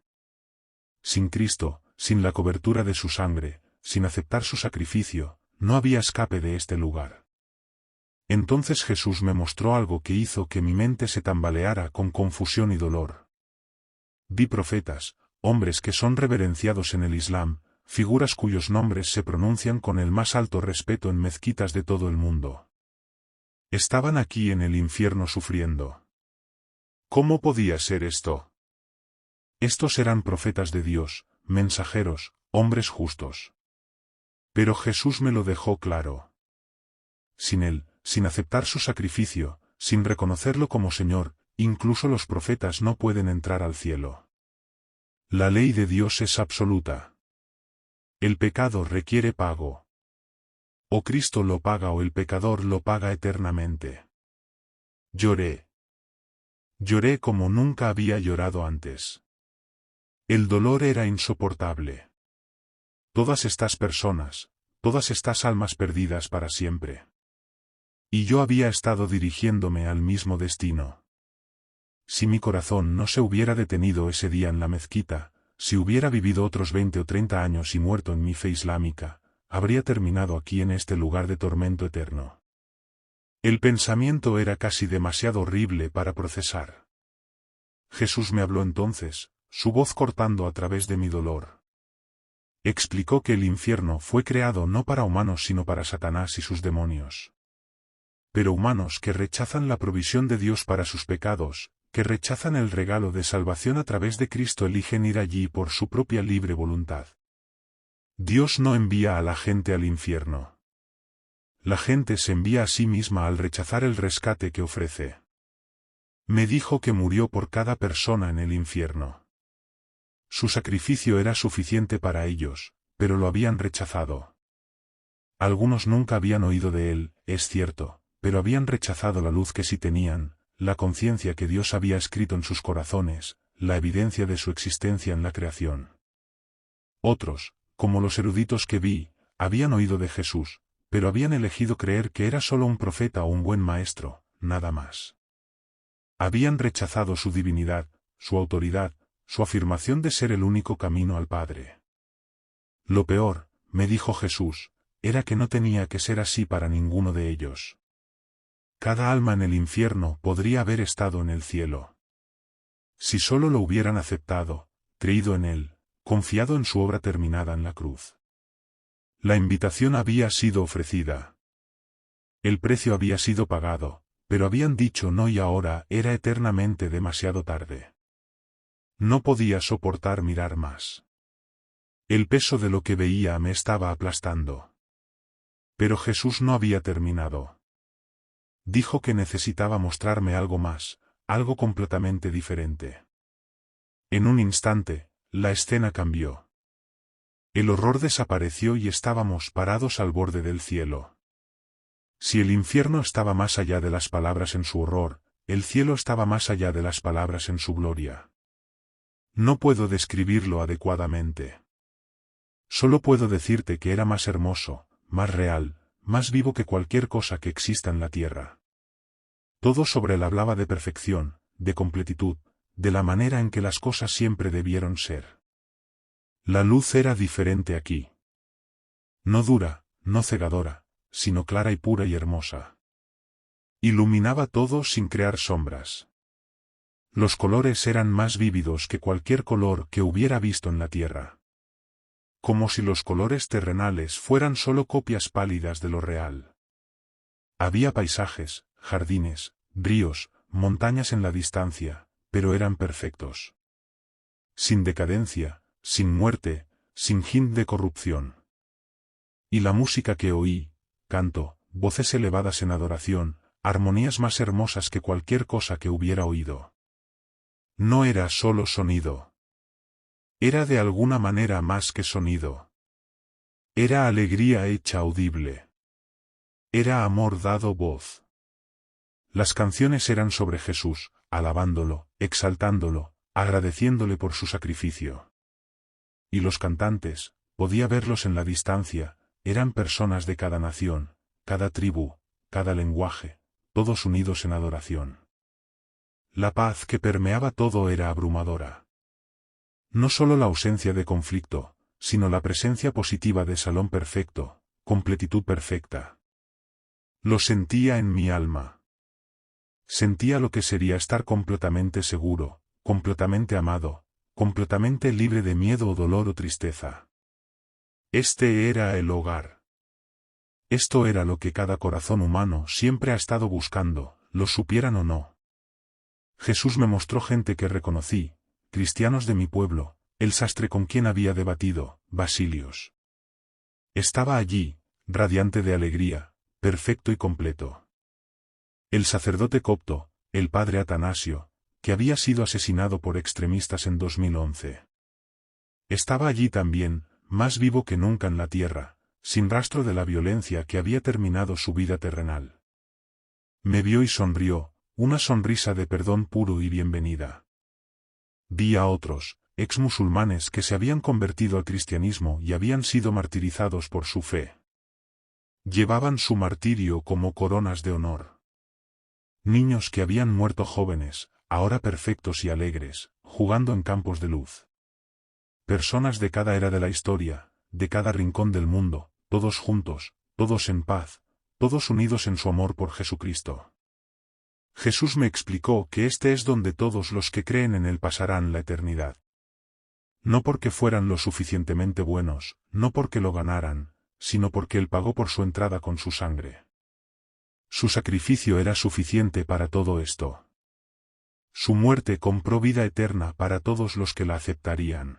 Sin Cristo, sin la cobertura de su sangre, sin aceptar su sacrificio, no había escape de este lugar. Entonces Jesús me mostró algo que hizo que mi mente se tambaleara con confusión y dolor. Vi profetas, hombres que son reverenciados en el Islam, figuras cuyos nombres se pronuncian con el más alto respeto en mezquitas de todo el mundo. Estaban aquí en el infierno sufriendo. ¿Cómo podía ser esto? Estos eran profetas de Dios, mensajeros, hombres justos. Pero Jesús me lo dejó claro. Sin Él, sin aceptar su sacrificio, sin reconocerlo como Señor, incluso los profetas no pueden entrar al cielo. La ley de Dios es absoluta. El pecado requiere pago. O Cristo lo paga o el pecador lo paga eternamente. Lloré. Lloré como nunca había llorado antes. El dolor era insoportable. Todas estas personas, todas estas almas perdidas para siempre. Y yo había estado dirigiéndome al mismo destino. Si mi corazón no se hubiera detenido ese día en la mezquita, si hubiera vivido otros 20 o 30 años y muerto en mi fe islámica, habría terminado aquí en este lugar de tormento eterno. El pensamiento era casi demasiado horrible para procesar. Jesús me habló entonces, su voz cortando a través de mi dolor. Explicó que el infierno fue creado no para humanos sino para Satanás y sus demonios. Pero humanos que rechazan la provisión de Dios para sus pecados, que rechazan el regalo de salvación a través de Cristo eligen ir allí por su propia libre voluntad. Dios no envía a la gente al infierno. La gente se envía a sí misma al rechazar el rescate que ofrece. Me dijo que murió por cada persona en el infierno. Su sacrificio era suficiente para ellos, pero lo habían rechazado. Algunos nunca habían oído de él, es cierto, pero habían rechazado la luz que sí tenían, la conciencia que Dios había escrito en sus corazones, la evidencia de su existencia en la creación. Otros, como los eruditos que vi, habían oído de Jesús, pero habían elegido creer que era solo un profeta o un buen maestro, nada más. Habían rechazado su divinidad, su autoridad, su afirmación de ser el único camino al Padre. Lo peor, me dijo Jesús, era que no tenía que ser así para ninguno de ellos. Cada alma en el infierno podría haber estado en el cielo. Si solo lo hubieran aceptado, creído en Él, confiado en su obra terminada en la cruz. La invitación había sido ofrecida. El precio había sido pagado, pero habían dicho no y ahora era eternamente demasiado tarde. No podía soportar mirar más. El peso de lo que veía me estaba aplastando. Pero Jesús no había terminado. Dijo que necesitaba mostrarme algo más, algo completamente diferente. En un instante, la escena cambió. El horror desapareció y estábamos parados al borde del cielo. Si el infierno estaba más allá de las palabras en su horror, el cielo estaba más allá de las palabras en su gloria. No puedo describirlo adecuadamente. Solo puedo decirte que era más hermoso, más real, más vivo que cualquier cosa que exista en la tierra. Todo sobre él hablaba de perfección, de completitud, de la manera en que las cosas siempre debieron ser. La luz era diferente aquí. No dura, no cegadora, sino clara y pura y hermosa. Iluminaba todo sin crear sombras. Los colores eran más vívidos que cualquier color que hubiera visto en la tierra. Como si los colores terrenales fueran solo copias pálidas de lo real. Había paisajes, jardines, ríos, montañas en la distancia, pero eran perfectos. Sin decadencia, sin muerte, sin hint de corrupción. Y la música que oí, canto, voces elevadas en adoración, armonías más hermosas que cualquier cosa que hubiera oído. No era solo sonido. Era de alguna manera más que sonido. Era alegría hecha audible. Era amor dado voz. Las canciones eran sobre Jesús, alabándolo, exaltándolo, agradeciéndole por su sacrificio. Y los cantantes, podía verlos en la distancia, eran personas de cada nación, cada tribu, cada lenguaje, todos unidos en adoración. La paz que permeaba todo era abrumadora. No solo la ausencia de conflicto, sino la presencia positiva de salón perfecto, completitud perfecta. Lo sentía en mi alma. Sentía lo que sería estar completamente seguro, completamente amado, completamente libre de miedo o dolor o tristeza. Este era el hogar. Esto era lo que cada corazón humano siempre ha estado buscando, lo supieran o no. Jesús me mostró gente que reconocí, cristianos de mi pueblo, el sastre con quien había debatido, Basilios. Estaba allí, radiante de alegría, perfecto y completo. El sacerdote copto, el padre Atanasio, que había sido asesinado por extremistas en 2011. Estaba allí también, más vivo que nunca en la tierra, sin rastro de la violencia que había terminado su vida terrenal. Me vio y sonrió, una sonrisa de perdón puro y bienvenida. Vi a otros, ex-musulmanes que se habían convertido al cristianismo y habían sido martirizados por su fe. Llevaban su martirio como coronas de honor. Niños que habían muerto jóvenes, ahora perfectos y alegres, jugando en campos de luz. Personas de cada era de la historia, de cada rincón del mundo, todos juntos, todos en paz, todos unidos en su amor por Jesucristo. Jesús me explicó que este es donde todos los que creen en Él pasarán la eternidad. No porque fueran lo suficientemente buenos, no porque lo ganaran, sino porque Él pagó por su entrada con su sangre. Su sacrificio era suficiente para todo esto. Su muerte compró vida eterna para todos los que la aceptarían.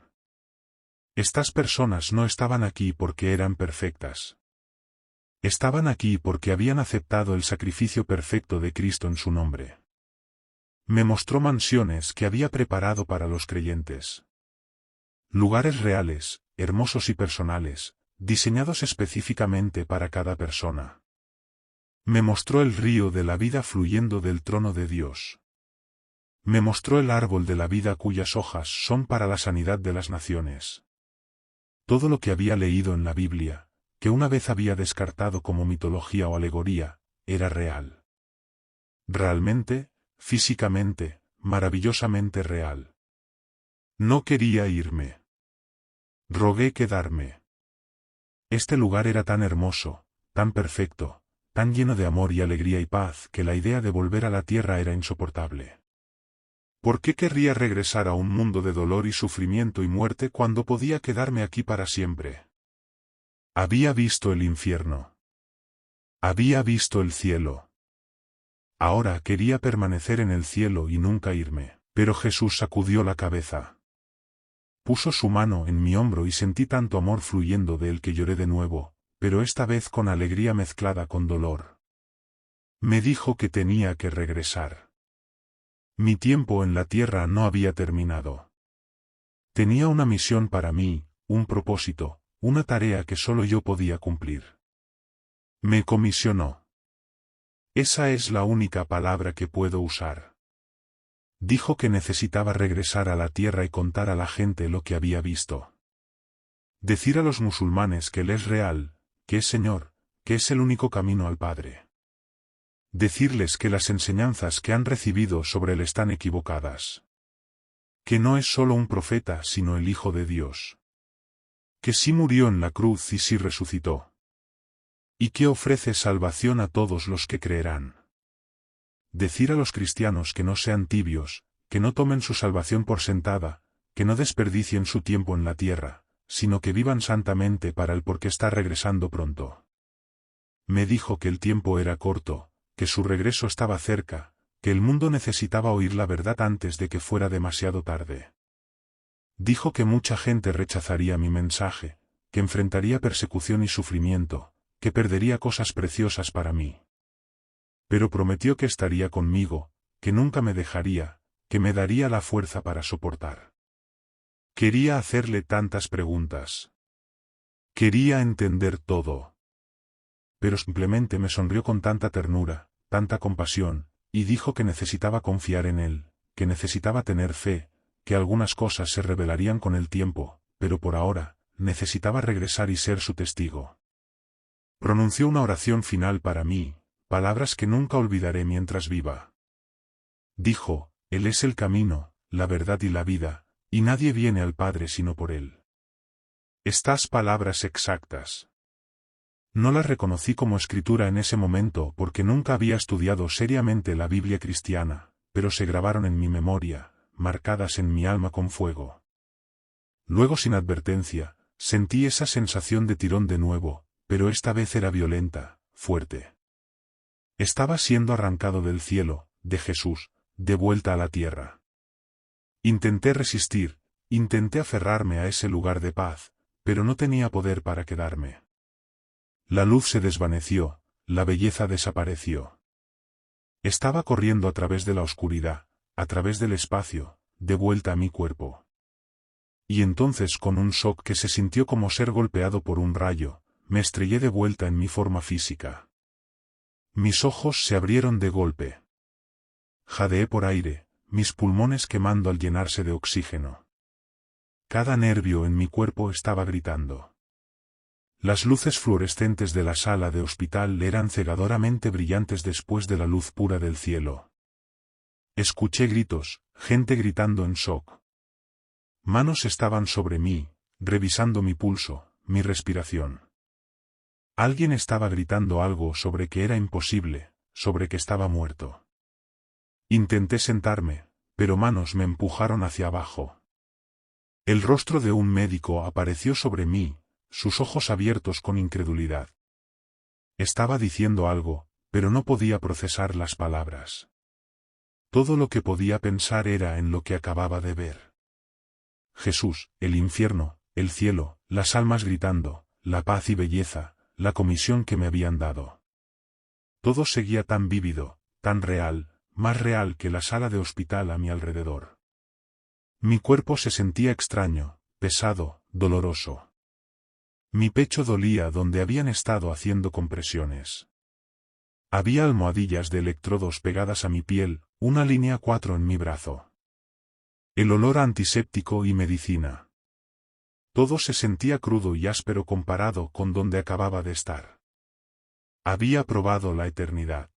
Estas personas no estaban aquí porque eran perfectas. Estaban aquí porque habían aceptado el sacrificio perfecto de Cristo en su nombre. Me mostró mansiones que había preparado para los creyentes. Lugares reales, hermosos y personales, diseñados específicamente para cada persona. Me mostró el río de la vida fluyendo del trono de Dios. Me mostró el árbol de la vida cuyas hojas son para la sanidad de las naciones. Todo lo que había leído en la Biblia, que una vez había descartado como mitología o alegoría, era real. Realmente, físicamente, maravillosamente real. No quería irme. Rogué quedarme. Este lugar era tan hermoso, tan perfecto, tan lleno de amor y alegría y paz que la idea de volver a la tierra era insoportable. ¿Por qué querría regresar a un mundo de dolor y sufrimiento y muerte cuando podía quedarme aquí para siempre? Había visto el infierno. Había visto el cielo. Ahora quería permanecer en el cielo y nunca irme. Pero Jesús sacudió la cabeza. Puso su mano en mi hombro y sentí tanto amor fluyendo de él que lloré de nuevo, pero esta vez con alegría mezclada con dolor. Me dijo que tenía que regresar. Mi tiempo en la tierra no había terminado. Tenía una misión para mí, un propósito, una tarea que solo yo podía cumplir. Me comisionó. Esa es la única palabra que puedo usar. Dijo que necesitaba regresar a la tierra y contar a la gente lo que había visto. Decir a los musulmanes que Él es real, que es Señor, que es el único camino al Padre. Decirles que las enseñanzas que han recibido sobre Él están equivocadas. Que no es solo un profeta sino el Hijo de Dios. Que sí murió en la cruz y sí resucitó. Y que ofrece salvación a todos los que creerán. Decir a los cristianos que no sean tibios, que no tomen su salvación por sentada, que no desperdicien su tiempo en la tierra, sino que vivan santamente para Él porque está regresando pronto. Me dijo que el tiempo era corto, que su regreso estaba cerca, que el mundo necesitaba oír la verdad antes de que fuera demasiado tarde. Dijo que mucha gente rechazaría mi mensaje, que enfrentaría persecución y sufrimiento, que perdería cosas preciosas para mí. Pero prometió que estaría conmigo, que nunca me dejaría, que me daría la fuerza para soportar. Quería hacerle tantas preguntas. Quería entender todo. Pero simplemente me sonrió con tanta ternura, tanta compasión, y dijo que necesitaba confiar en Él, que necesitaba tener fe, que algunas cosas se revelarían con el tiempo, pero por ahora, necesitaba regresar y ser su testigo. Pronunció una oración final para mí, palabras que nunca olvidaré mientras viva. Dijo, Él es el camino, la verdad y la vida, y nadie viene al Padre sino por Él. Estas palabras exactas. No las reconocí como escritura en ese momento porque nunca había estudiado seriamente la Biblia cristiana, pero se grabaron en mi memoria, marcadas en mi alma con fuego. Luego sin advertencia, sentí esa sensación de tirón de nuevo, pero esta vez era violenta, fuerte. Estaba siendo arrancado del cielo, de Jesús, de vuelta a la tierra. Intenté resistir, intenté aferrarme a ese lugar de paz, pero no tenía poder para quedarme. La luz se desvaneció, la belleza desapareció. Estaba corriendo a través de la oscuridad, a través del espacio, de vuelta a mi cuerpo. Y entonces con un shock que se sintió como ser golpeado por un rayo, me estrellé de vuelta en mi forma física. Mis ojos se abrieron de golpe. Jadeé por aire, mis pulmones quemando al llenarse de oxígeno. Cada nervio en mi cuerpo estaba gritando. Las luces fluorescentes de la sala de hospital eran cegadoramente brillantes después de la luz pura del cielo. Escuché gritos, gente gritando en shock. Manos estaban sobre mí, revisando mi pulso, mi respiración. Alguien estaba gritando algo sobre que era imposible, sobre que estaba muerto. Intenté sentarme, pero manos me empujaron hacia abajo. El rostro de un médico apareció sobre mí, sus ojos abiertos con incredulidad. Estaba diciendo algo, pero no podía procesar las palabras. Todo lo que podía pensar era en lo que acababa de ver. Jesús, el infierno, el cielo, las almas gritando, la paz y belleza, la comisión que me habían dado. Todo seguía tan vívido, tan real, más real que la sala de hospital a mi alrededor. Mi cuerpo se sentía extraño, pesado, doloroso. Mi pecho dolía donde habían estado haciendo compresiones. Había almohadillas de electrodos pegadas a mi piel, una línea 4 en mi brazo. El olor a antiséptico y medicina. Todo se sentía crudo y áspero comparado con donde acababa de estar. Había probado la eternidad.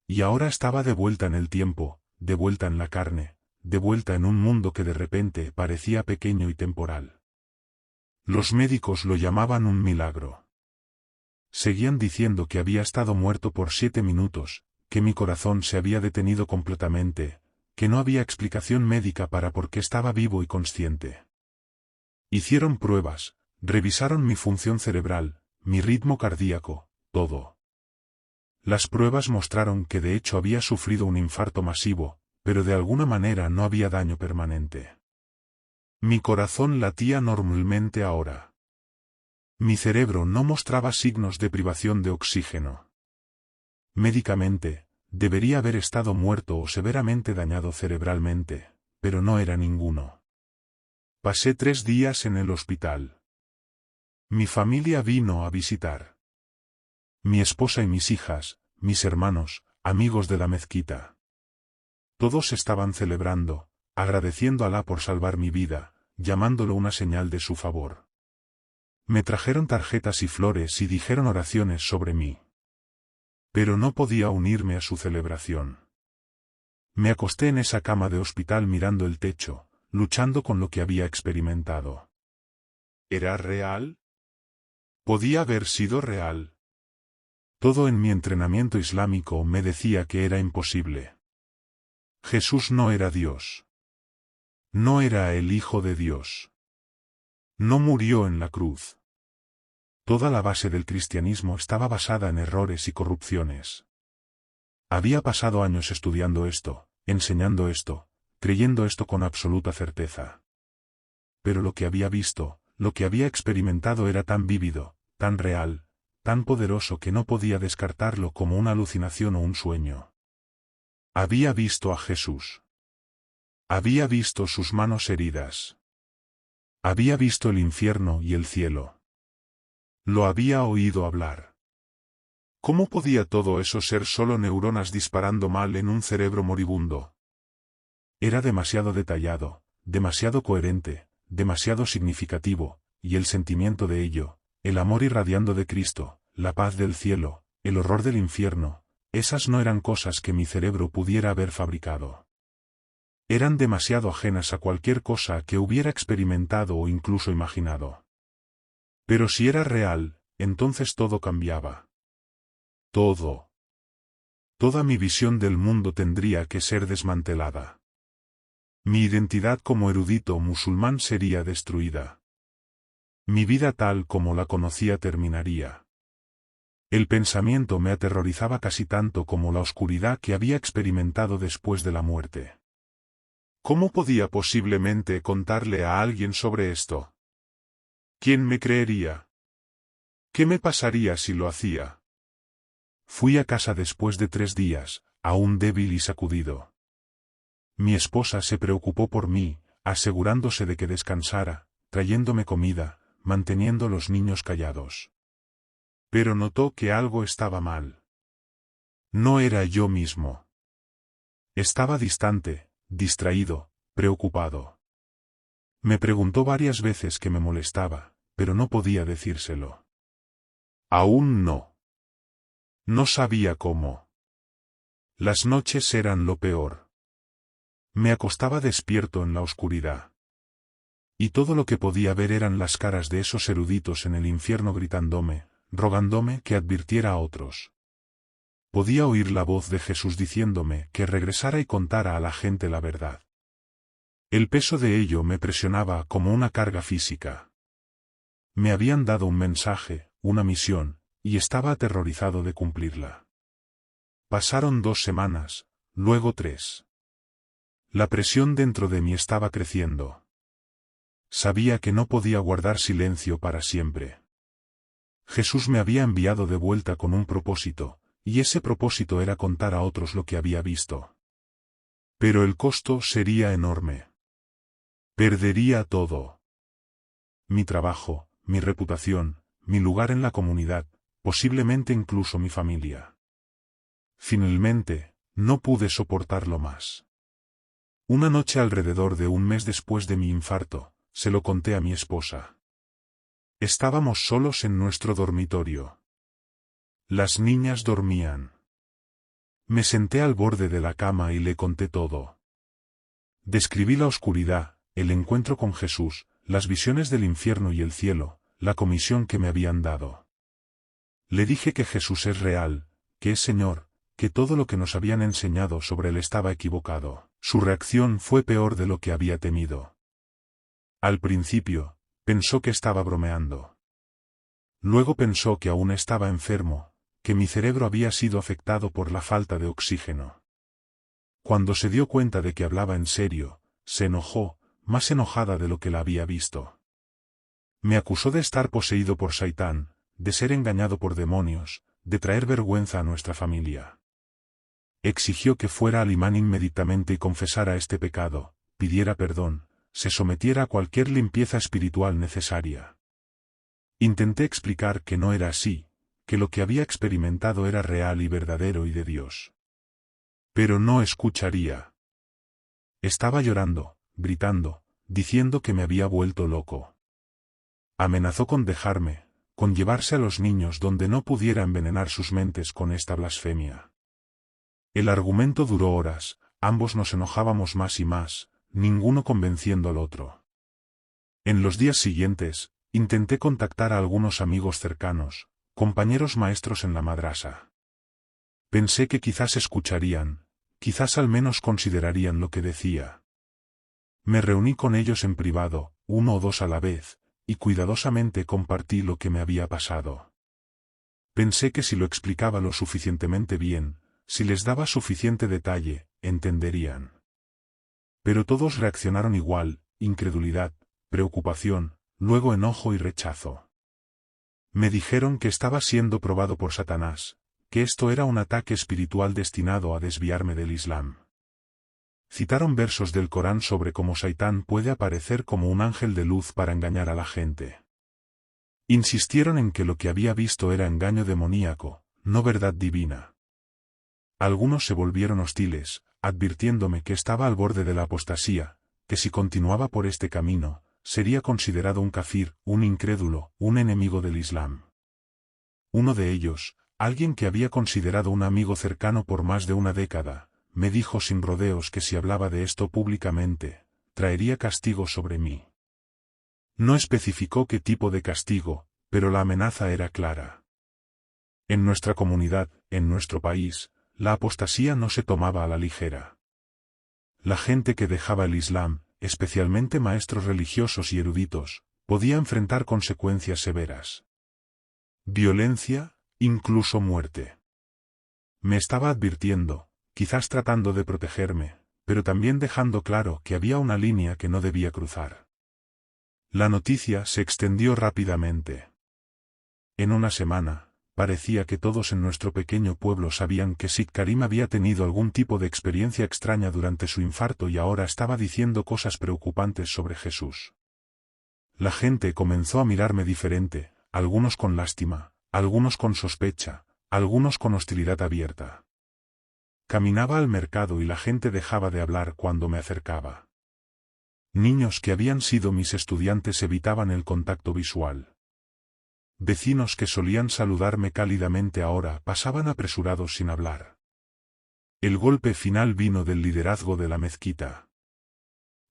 Y ahora estaba de vuelta en el tiempo, de vuelta en la carne, de vuelta en un mundo que de repente parecía pequeño y temporal. Los médicos lo llamaban un milagro. Seguían diciendo que había estado muerto por 7 minutos, que mi corazón se había detenido completamente, que no había explicación médica para por qué estaba vivo y consciente. Hicieron pruebas, revisaron mi función cerebral, mi ritmo cardíaco, todo. Las pruebas mostraron que de hecho había sufrido un infarto masivo, pero de alguna manera no había daño permanente. Mi corazón latía normalmente ahora. Mi cerebro no mostraba signos de privación de oxígeno. Médicamente, debería haber estado muerto o severamente dañado cerebralmente, pero no era ninguno. Pasé 3 días en el hospital. Mi familia vino a visitar. Mi esposa y mis hijas, mis hermanos, amigos de la mezquita. Todos estaban celebrando, agradeciendo a Alá por salvar mi vida, llamándolo una señal de su favor. Me trajeron tarjetas y flores y dijeron oraciones sobre mí. Pero no podía unirme a su celebración. Me acosté en esa cama de hospital mirando el techo, luchando con lo que había experimentado. ¿Era real? ¿Podía haber sido real? Todo en mi entrenamiento islámico me decía que era imposible. Jesús no era Dios. No era el Hijo de Dios. No murió en la cruz. Toda la base del cristianismo estaba basada en errores y corrupciones. Había pasado años estudiando esto, enseñando esto, creyendo esto con absoluta certeza. Pero lo que había visto, lo que había experimentado era tan vívido, tan real, tan poderoso que no podía descartarlo como una alucinación o un sueño. Había visto a Jesús. Había visto sus manos heridas. Había visto el infierno y el cielo. Lo había oído hablar. ¿Cómo podía todo eso ser solo neuronas disparando mal en un cerebro moribundo? Era demasiado detallado, demasiado coherente, demasiado significativo, y el sentimiento de ello, el amor irradiando de Cristo, la paz del cielo, el horror del infierno, esas no eran cosas que mi cerebro pudiera haber fabricado. Eran demasiado ajenas a cualquier cosa que hubiera experimentado o incluso imaginado. Pero si era real, entonces todo cambiaba. Todo. Toda mi visión del mundo tendría que ser desmantelada. Mi identidad como erudito musulmán sería destruida. Mi vida tal como la conocía terminaría. El pensamiento me aterrorizaba casi tanto como la oscuridad que había experimentado después de la muerte. ¿Cómo podía posiblemente contarle a alguien sobre esto? ¿Quién me creería? ¿Qué me pasaría si lo hacía? Fui a casa después de 3 días, aún débil y sacudido. Mi esposa se preocupó por mí, asegurándose de que descansara, trayéndome comida, manteniendo los niños callados. Pero notó que algo estaba mal. No era yo mismo. Estaba distante, distraído, preocupado. Me preguntó varias veces qué me molestaba, pero no podía decírselo. Aún no. No sabía cómo. Las noches eran lo peor. Me acostaba despierto en la oscuridad. Y todo lo que podía ver eran las caras de esos eruditos en el infierno gritándome, rogándome que advirtiera a otros. Podía oír la voz de Jesús diciéndome que regresara y contara a la gente la verdad. El peso de ello me presionaba como una carga física. Me habían dado un mensaje, una misión, y estaba aterrorizado de cumplirla. Pasaron 2 semanas, luego 3. La presión dentro de mí estaba creciendo. Sabía que no podía guardar silencio para siempre. Jesús me había enviado de vuelta con un propósito, y ese propósito era contar a otros lo que había visto. Pero el costo sería enorme. Perdería todo. Mi trabajo, mi reputación, mi lugar en la comunidad, posiblemente incluso mi familia. Finalmente, no pude soportarlo más. Una noche alrededor de 1 mes después de mi infarto, se lo conté a mi esposa. Estábamos solos en nuestro dormitorio. Las niñas dormían. Me senté al borde de la cama y le conté todo. Describí la oscuridad, el encuentro con Jesús, las visiones del infierno y el cielo, la comisión que me habían dado. Le dije que Jesús es real, que es Señor, que todo lo que nos habían enseñado sobre él estaba equivocado. Su reacción fue peor de lo que había temido. Al principio, pensó que estaba bromeando. Luego pensó que aún estaba enfermo, que mi cerebro había sido afectado por la falta de oxígeno. Cuando se dio cuenta de que hablaba en serio, se enojó, más enojada de lo que la había visto. Me acusó de estar poseído por Saitán, de ser engañado por demonios, de traer vergüenza a nuestra familia. Exigió que fuera al imán inmediatamente y confesara este pecado, pidiera perdón, se sometiera a cualquier limpieza espiritual necesaria. Intenté explicar que no era así, que lo que había experimentado era real y verdadero y de Dios. Pero no escucharía. Estaba llorando, gritando, diciendo que me había vuelto loco. Amenazó con dejarme, con llevarse a los niños donde no pudiera envenenar sus mentes con esta blasfemia. El argumento duró horas, ambos nos enojábamos más y más, ninguno convenciendo al otro. En los días siguientes, intenté contactar a algunos amigos cercanos, compañeros maestros en la madrasa. Pensé que quizás escucharían, quizás al menos considerarían lo que decía. Me reuní con ellos en privado, 1 o 2 a la vez, y cuidadosamente compartí lo que me había pasado. Pensé que si lo explicaba lo suficientemente bien, si les daba suficiente detalle, entenderían. Pero todos reaccionaron igual, incredulidad, preocupación, luego enojo y rechazo. Me dijeron que estaba siendo probado por Satanás, que esto era un ataque espiritual destinado a desviarme del Islam. Citaron versos del Corán sobre cómo Saitán puede aparecer como un ángel de luz para engañar a la gente. Insistieron en que lo que había visto era engaño demoníaco, no verdad divina. Algunos se volvieron hostiles, advirtiéndome que estaba al borde de la apostasía, que si continuaba por este camino, sería considerado un kafir, un incrédulo, un enemigo del Islam. Uno de ellos, alguien que había considerado un amigo cercano por más de una década, me dijo sin rodeos que si hablaba de esto públicamente, traería castigo sobre mí. No especificó qué tipo de castigo, pero la amenaza era clara. En nuestra comunidad, en nuestro país, la apostasía no se tomaba a la ligera. La gente que dejaba el Islam, especialmente maestros religiosos y eruditos, podía enfrentar consecuencias severas. Violencia, incluso muerte. Me estaba advirtiendo, quizás tratando de protegerme, pero también dejando claro que había una línea que no debía cruzar. La noticia se extendió rápidamente. En una semana, parecía que todos en nuestro pequeño pueblo sabían que Sid Karim había tenido algún tipo de experiencia extraña durante su infarto y ahora estaba diciendo cosas preocupantes sobre Jesús. La gente comenzó a mirarme diferente, algunos con lástima, algunos con sospecha, algunos con hostilidad abierta. Caminaba al mercado y la gente dejaba de hablar cuando me acercaba. Niños que habían sido mis estudiantes evitaban el contacto visual. Vecinos que solían saludarme cálidamente ahora pasaban apresurados sin hablar. El golpe final vino del liderazgo de la mezquita.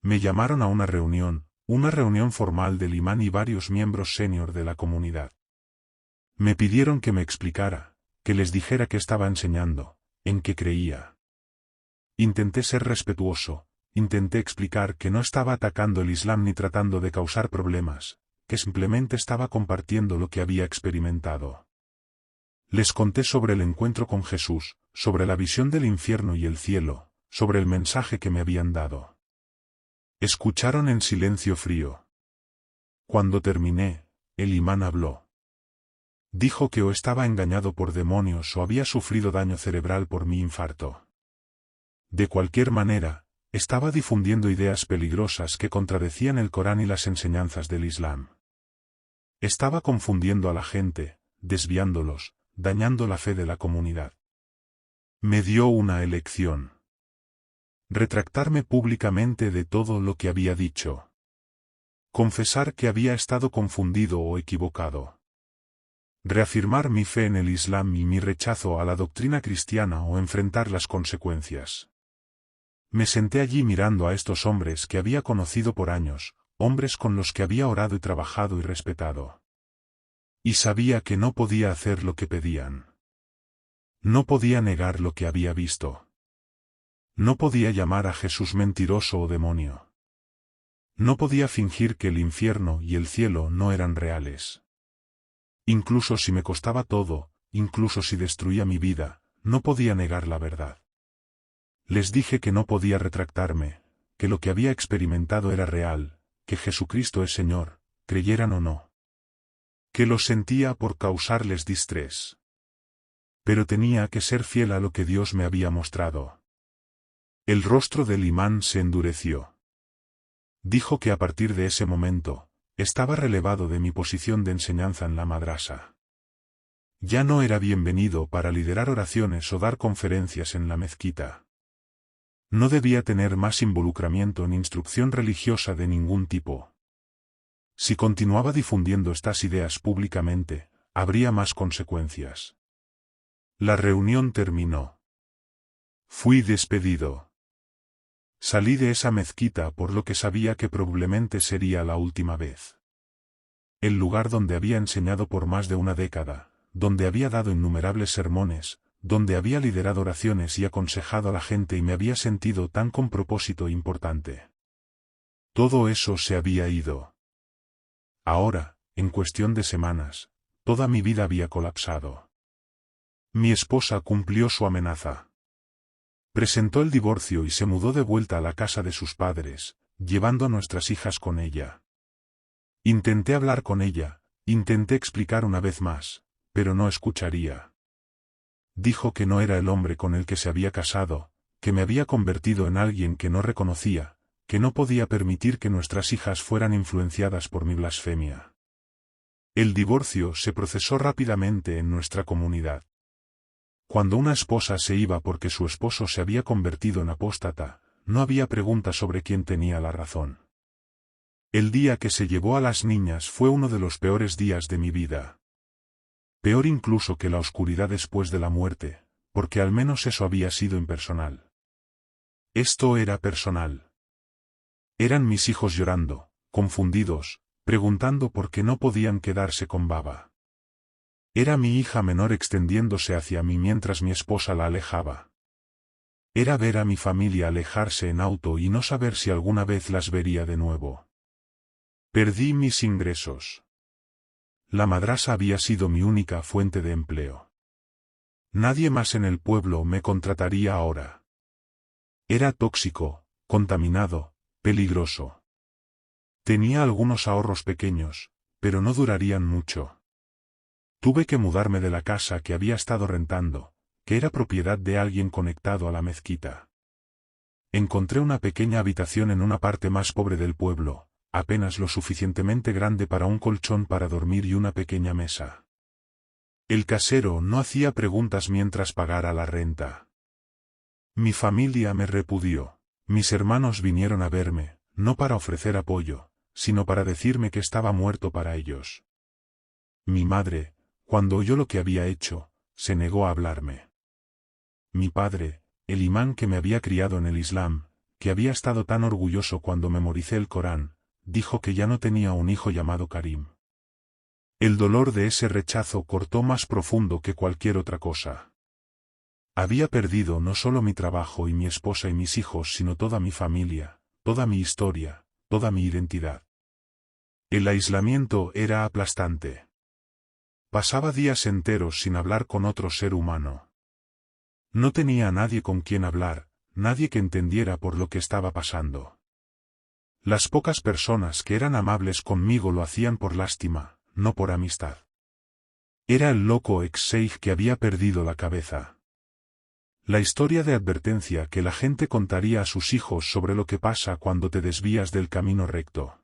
Me llamaron a una reunión formal del imán y varios miembros senior de la comunidad. Me pidieron que me explicara, que les dijera qué estaba enseñando, en qué creía. Intenté ser respetuoso, intenté explicar que no estaba atacando el Islam ni tratando de causar problemas, que simplemente estaba compartiendo lo que había experimentado. Les conté sobre el encuentro con Jesús, sobre la visión del infierno y el cielo, sobre el mensaje que me habían dado. Escucharon en silencio frío. Cuando terminé, el imán habló. Dijo que o estaba engañado por demonios o había sufrido daño cerebral por mi infarto. De cualquier manera, estaba difundiendo ideas peligrosas que contradecían el Corán y las enseñanzas del Islam. Estaba confundiendo a la gente, desviándolos, dañando la fe de la comunidad. Me dio una elección. Retractarme públicamente de todo lo que había dicho. Confesar que había estado confundido o equivocado. Reafirmar mi fe en el Islam y mi rechazo a la doctrina cristiana o enfrentar las consecuencias. Me senté allí mirando a estos hombres que había conocido por años, hombres con los que había orado y trabajado y respetado. Y sabía que no podía hacer lo que pedían. No podía negar lo que había visto. No podía llamar a Jesús mentiroso o demonio. No podía fingir que el infierno y el cielo no eran reales. Incluso si me costaba todo, incluso si destruía mi vida, no podía negar la verdad. Les dije que no podía retractarme, que lo que había experimentado era real, que Jesucristo es Señor, creyeran o no. Que lo sentía por causarles distrés. Pero tenía que ser fiel a lo que Dios me había mostrado. El rostro del imán se endureció. Dijo que a partir de ese momento, estaba relevado de mi posición de enseñanza en la madrasa. Ya no era bienvenido para liderar oraciones o dar conferencias en la mezquita. No debía tener más involucramiento en instrucción religiosa de ningún tipo. Si continuaba difundiendo estas ideas públicamente, habría más consecuencias. La reunión terminó. Fui despedido. Salí de esa mezquita por lo que sabía que probablemente sería la última vez. El lugar donde había enseñado por más de una década, donde había dado innumerables sermones, donde había liderado oraciones y aconsejado a la gente y me había sentido tan con propósito importante. Todo eso se había ido. Ahora, en cuestión de semanas, toda mi vida había colapsado. Mi esposa cumplió su amenaza. Presentó el divorcio y se mudó de vuelta a la casa de sus padres, llevando a nuestras hijas con ella. Intenté hablar con ella, intenté explicar una vez más, pero no escucharía. Dijo que no era el hombre con el que se había casado, que me había convertido en alguien que no reconocía, que no podía permitir que nuestras hijas fueran influenciadas por mi blasfemia. El divorcio se procesó rápidamente en nuestra comunidad. Cuando una esposa se iba porque su esposo se había convertido en apóstata, no había pregunta sobre quién tenía la razón. El día que se llevó a las niñas fue uno de los peores días de mi vida. Peor incluso que la oscuridad después de la muerte, porque al menos eso había sido impersonal. Esto era personal. Eran mis hijos llorando, confundidos, preguntando por qué no podían quedarse con Baba. Era mi hija menor extendiéndose hacia mí mientras mi esposa la alejaba. Era ver a mi familia alejarse en auto y no saber si alguna vez las vería de nuevo. Perdí mis ingresos. La madrasa había sido mi única fuente de empleo. Nadie más en el pueblo me contrataría ahora. Era tóxico, contaminado, peligroso. Tenía algunos ahorros pequeños, pero no durarían mucho. Tuve que mudarme de la casa que había estado rentando, que era propiedad de alguien conectado a la mezquita. Encontré una pequeña habitación en una parte más pobre del pueblo, apenas lo suficientemente grande para un colchón para dormir y una pequeña mesa. El casero no hacía preguntas mientras pagara la renta. Mi familia me repudió. Mis hermanos vinieron a verme, no para ofrecer apoyo, sino para decirme que estaba muerto para ellos. Mi madre, cuando oyó lo que había hecho, se negó a hablarme. Mi padre, el imán que me había criado en el Islam, que había estado tan orgulloso cuando memoricé el Corán, dijo que ya no tenía un hijo llamado Karim. El dolor de ese rechazo cortó más profundo que cualquier otra cosa. Había perdido no solo mi trabajo y mi esposa y mis hijos, sino toda mi familia, toda mi historia, toda mi identidad. El aislamiento era aplastante. Pasaba días enteros sin hablar con otro ser humano. No tenía a nadie con quien hablar, nadie que entendiera por lo que estaba pasando. Las pocas personas que eran amables conmigo lo hacían por lástima, no por amistad. Era el loco ex-sheikh que había perdido la cabeza. La historia de advertencia que la gente contaría a sus hijos sobre lo que pasa cuando te desvías del camino recto.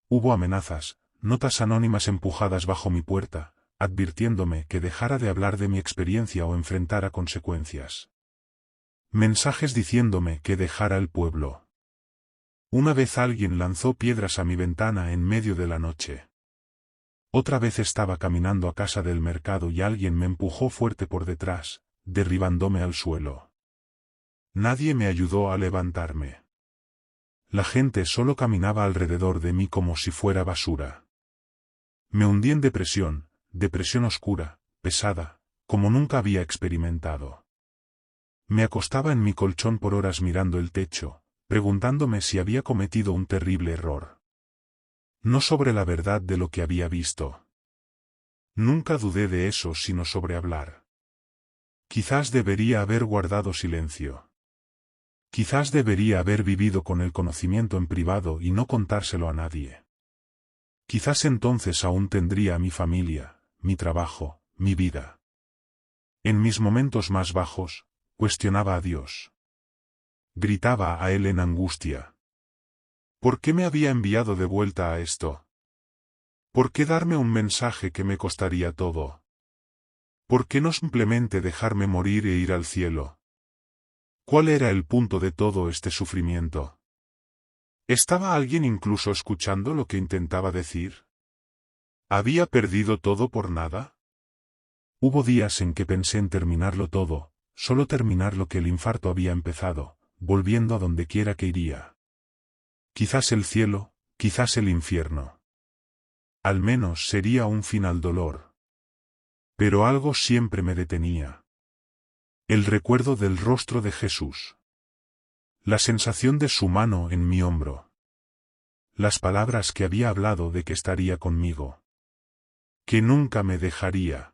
Hubo amenazas, notas anónimas empujadas bajo mi puerta, advirtiéndome que dejara de hablar de mi experiencia o enfrentara consecuencias. Mensajes diciéndome que dejara el pueblo. Una vez alguien lanzó piedras a mi ventana en medio de la noche. Otra vez estaba caminando a casa del mercado y alguien me empujó fuerte por detrás, derribándome al suelo. Nadie me ayudó a levantarme. La gente solo caminaba alrededor de mí como si fuera basura. Me hundí en depresión oscura, pesada, como nunca había experimentado. Me acostaba en mi colchón por horas mirando el techo, preguntándome si había cometido un terrible error. No sobre la verdad de lo que había visto. Nunca dudé de eso sino sobre hablar. Quizás debería haber guardado silencio. Quizás debería haber vivido con el conocimiento en privado y no contárselo a nadie. Quizás entonces aún tendría mi familia, mi trabajo, mi vida. En mis momentos más bajos, cuestionaba a Dios. Gritaba a Él en angustia. ¿Por qué me había enviado de vuelta a esto? ¿Por qué darme un mensaje que me costaría todo? ¿Por qué no simplemente dejarme morir e ir al cielo? ¿Cuál era el punto de todo este sufrimiento? ¿Estaba alguien incluso escuchando lo que intentaba decir? ¿Había perdido todo por nada? Hubo días en que pensé en terminarlo todo, solo terminar lo que el infarto había empezado, volviendo a donde quiera que iría. Quizás el cielo, quizás el infierno. Al menos sería un final dolor. Pero algo siempre me detenía. El recuerdo del rostro de Jesús. La sensación de su mano en mi hombro. Las palabras que había hablado de que estaría conmigo. Que nunca me dejaría.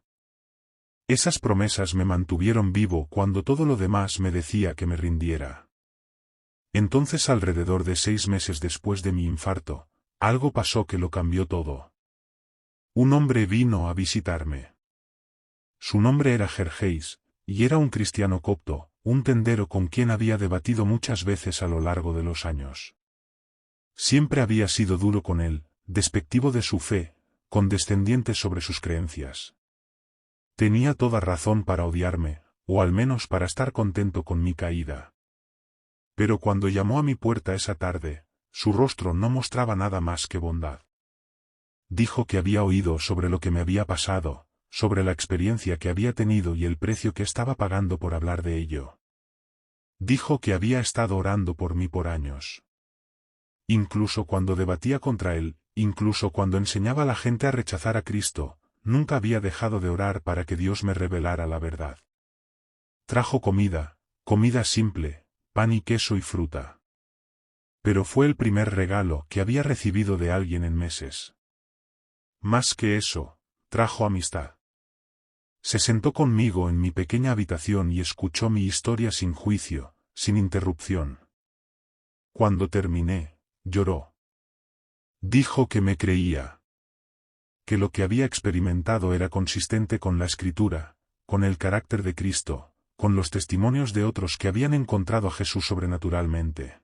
Esas promesas me mantuvieron vivo cuando todo lo demás me decía que me rindiera. Entonces, alrededor de 6 meses después de mi infarto, algo pasó que lo cambió todo. Un hombre vino a visitarme. Su nombre era Gergeis, y era un cristiano copto, un tendero con quien había debatido muchas veces a lo largo de los años. Siempre había sido duro con él, despectivo de su fe, condescendiente sobre sus creencias. Tenía toda razón para odiarme, o al menos para estar contento con mi caída. Pero cuando llamó a mi puerta esa tarde, su rostro no mostraba nada más que bondad. Dijo que había oído sobre lo que me había pasado, sobre la experiencia que había tenido y el precio que estaba pagando por hablar de ello. Dijo que había estado orando por mí por años. Incluso cuando debatía contra él, incluso cuando enseñaba a la gente a rechazar a Cristo, nunca había dejado de orar para que Dios me revelara la verdad. Trajo comida, comida simple, pan y queso y fruta. Pero fue el primer regalo que había recibido de alguien en meses. Más que eso, trajo amistad. Se sentó conmigo en mi pequeña habitación y escuchó mi historia sin juicio, sin interrupción. Cuando terminé, lloró. Dijo que me creía. Que lo que había experimentado era consistente con la Escritura, con el carácter de Cristo, con los testimonios de otros que habían encontrado a Jesús sobrenaturalmente.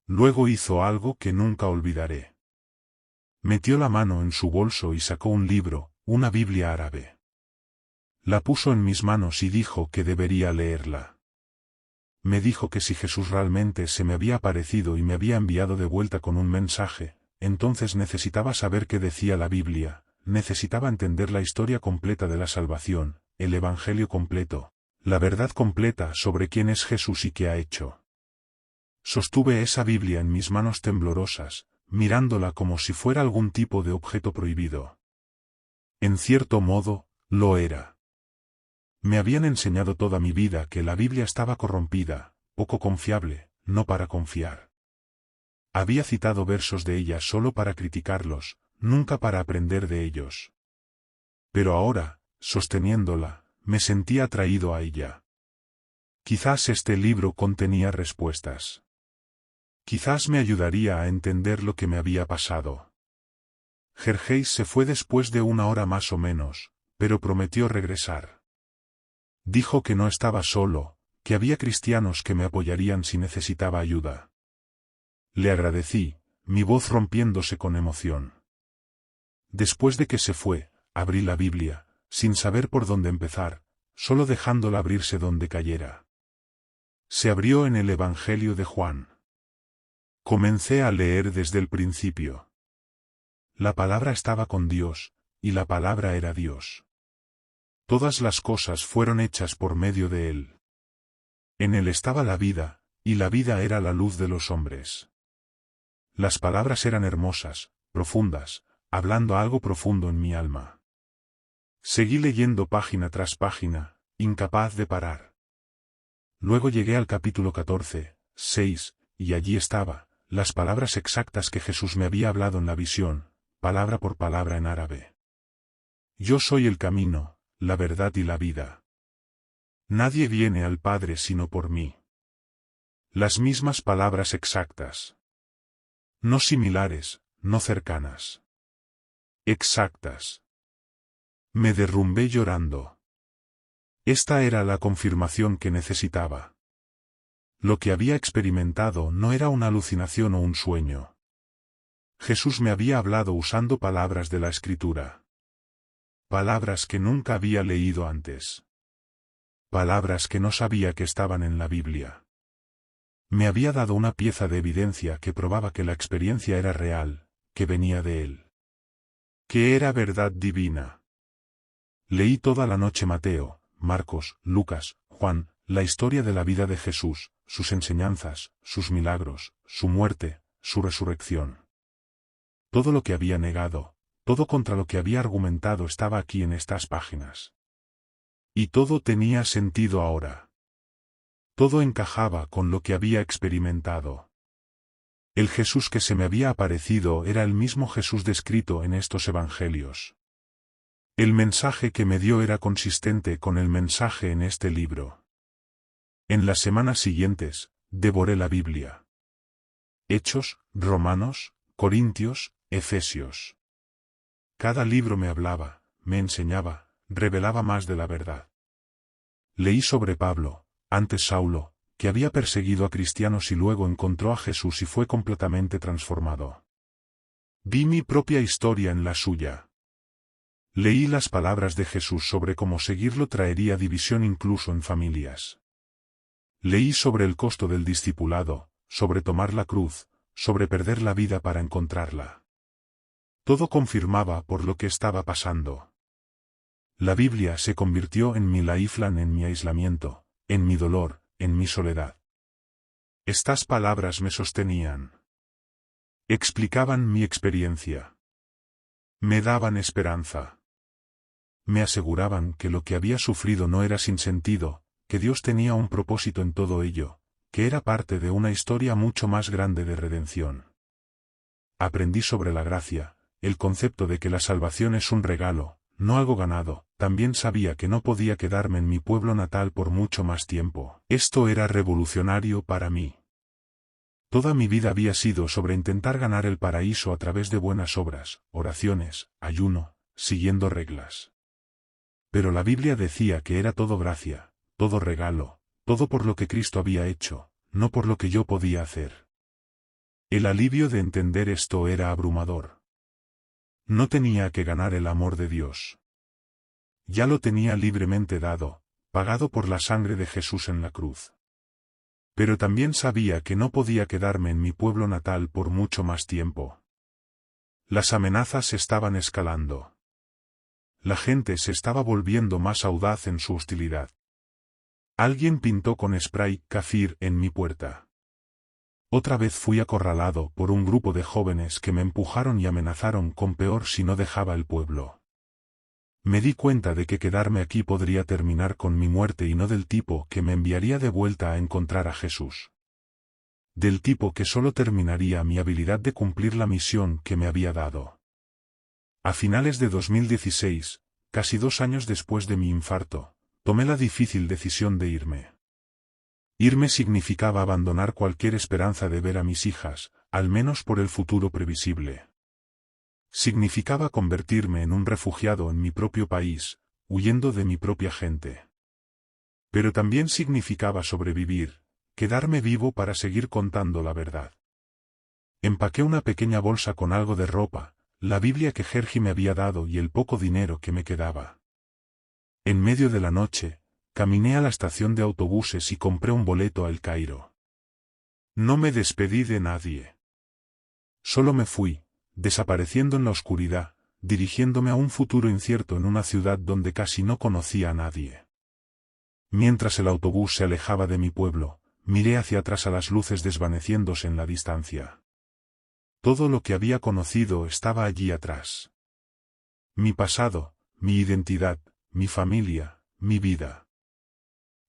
Luego hizo algo que nunca olvidaré. Metió la mano en su bolso y sacó un libro, una Biblia árabe. La puso en mis manos y dijo que debería leerla. Me dijo que si Jesús realmente se me había aparecido y me había enviado de vuelta con un mensaje, entonces necesitaba saber qué decía la Biblia, necesitaba entender la historia completa de la salvación, el Evangelio completo, la verdad completa sobre quién es Jesús y qué ha hecho. Sostuve esa Biblia en mis manos temblorosas, mirándola como si fuera algún tipo de objeto prohibido. En cierto modo, lo era. Me habían enseñado toda mi vida que la Biblia estaba corrompida, poco confiable, no para confiar. Había citado versos de ella solo para criticarlos, nunca para aprender de ellos. Pero ahora, sosteniéndola, me sentía atraído a ella. Quizás este libro contenía respuestas. Quizás me ayudaría a entender lo que me había pasado. Gergeis se fue después de 1 hora más o menos, pero prometió regresar. Dijo que no estaba solo, que había cristianos que me apoyarían si necesitaba ayuda. Le agradecí, mi voz rompiéndose con emoción. Después de que se fue, abrí la Biblia, sin saber por dónde empezar, solo dejándola abrirse donde cayera. Se abrió en el Evangelio de Juan. Comencé a leer desde el principio. La palabra estaba con Dios, y la palabra era Dios. Todas las cosas fueron hechas por medio de Él. En Él estaba la vida, y la vida era la luz de los hombres. Las palabras eran hermosas, profundas, hablando algo profundo en mi alma. Seguí leyendo página tras página, incapaz de parar. Luego llegué al capítulo 14, 6, y allí estaba, las palabras exactas que Jesús me había hablado en la visión, palabra por palabra en árabe. Yo soy el camino, la verdad y la vida. Nadie viene al Padre sino por mí. Las mismas palabras exactas. No similares, no cercanas. Exactas. Me derrumbé llorando. Esta era la confirmación que necesitaba. Lo que había experimentado no era una alucinación o un sueño. Jesús me había hablado usando palabras de la Escritura. Palabras que nunca había leído antes. Palabras que no sabía que estaban en la Biblia. Me había dado una pieza de evidencia que probaba que la experiencia era real, que venía de Él. Que era verdad divina. Leí toda la noche Mateo, Marcos, Lucas, Juan, la historia de la vida de Jesús, sus enseñanzas, sus milagros, su muerte, su resurrección. Todo lo que había negado, todo contra lo que había argumentado estaba aquí en estas páginas. Y todo tenía sentido ahora. Todo encajaba con lo que había experimentado. El Jesús que se me había aparecido era el mismo Jesús descrito en estos evangelios. El mensaje que me dio era consistente con el mensaje en este libro. En las semanas siguientes, devoré la Biblia. Hechos, Romanos, Corintios, Efesios. Cada libro me hablaba, me enseñaba, revelaba más de la verdad. Leí sobre Pablo, antes Saulo, que había perseguido a cristianos y luego encontró a Jesús y fue completamente transformado. Vi mi propia historia en la suya. Leí las palabras de Jesús sobre cómo seguirlo traería división incluso en familias. Leí sobre el costo del discipulado, sobre tomar la cruz, sobre perder la vida para encontrarla. Todo confirmaba por lo que estaba pasando. La Biblia se convirtió en mi lifeline, en mi aislamiento, en mi dolor, en mi soledad. Estas palabras me sostenían. Explicaban mi experiencia. Me daban esperanza. Me aseguraban que lo que había sufrido no era sin sentido, que Dios tenía un propósito en todo ello, que era parte de una historia mucho más grande de redención. Aprendí sobre la gracia, el concepto de que la salvación es un regalo, no algo ganado. También sabía que no podía quedarme en mi pueblo natal por mucho más tiempo. Esto era revolucionario para mí. Toda mi vida había sido sobre intentar ganar el paraíso a través de buenas obras, oraciones, ayuno, siguiendo reglas. Pero la Biblia decía que era todo gracia, todo regalo, todo por lo que Cristo había hecho, no por lo que yo podía hacer. El alivio de entender esto era abrumador. No tenía que ganar el amor de Dios. Ya lo tenía libremente dado, pagado por la sangre de Jesús en la cruz. Pero también sabía que no podía quedarme en mi pueblo natal por mucho más tiempo. Las amenazas estaban escalando. La gente se estaba volviendo más audaz en su hostilidad. Alguien pintó con spray kafir en mi puerta. Otra vez fui acorralado por un grupo de jóvenes que me empujaron y amenazaron con peor si no dejaba el pueblo. Me di cuenta de que quedarme aquí podría terminar con mi muerte y no del tipo que me enviaría de vuelta a encontrar a Jesús. Del tipo que solo terminaría mi habilidad de cumplir la misión que me había dado. A finales de 2016, casi 2 años después de mi infarto, tomé la difícil decisión de irme. Irme significaba abandonar cualquier esperanza de ver a mis hijas, al menos por el futuro previsible. Significaba convertirme en un refugiado en mi propio país, huyendo de mi propia gente. Pero también significaba sobrevivir, quedarme vivo para seguir contando la verdad. Empaqué una pequeña bolsa con algo de ropa, la Biblia que Jergi me había dado y el poco dinero que me quedaba. En medio de la noche, caminé a la estación de autobuses y compré un boleto a El Cairo. No me despedí de nadie. Solo me fui, desapareciendo en la oscuridad, dirigiéndome a un futuro incierto en una ciudad donde casi no conocía a nadie. Mientras el autobús se alejaba de mi pueblo, miré hacia atrás a las luces desvaneciéndose en la distancia. Todo lo que había conocido estaba allí atrás. Mi pasado, mi identidad, mi familia, mi vida.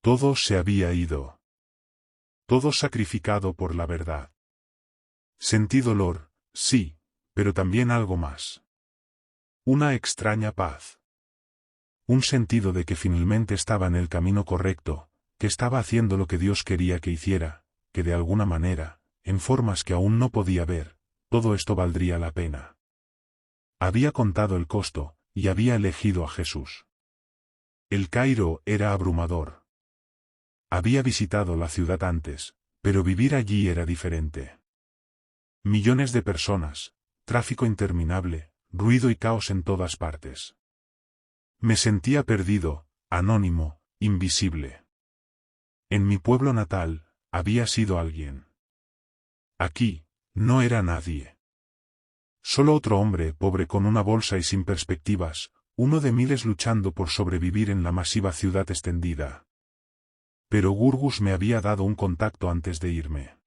Todo se había ido. todo sacrificado por la verdad. Sentí dolor, sí, pero también algo más. Una extraña paz. Un sentido de que finalmente estaba en el camino correcto, que estaba haciendo lo que Dios quería que hiciera, que de alguna manera, en formas que aún no podía ver, todo esto valdría la pena. Había contado el costo, y había elegido a Jesús. El Cairo era abrumador. Había visitado la ciudad antes, pero vivir allí era diferente. Millones de personas, tráfico interminable, ruido y caos en todas partes. Me sentía perdido, anónimo, invisible. En mi pueblo natal, había sido alguien. Aquí, no era nadie. Solo otro hombre pobre con una bolsa y sin perspectivas, uno de miles luchando por sobrevivir en la masiva ciudad extendida. Pero Gurgus me había dado un contacto antes de irme.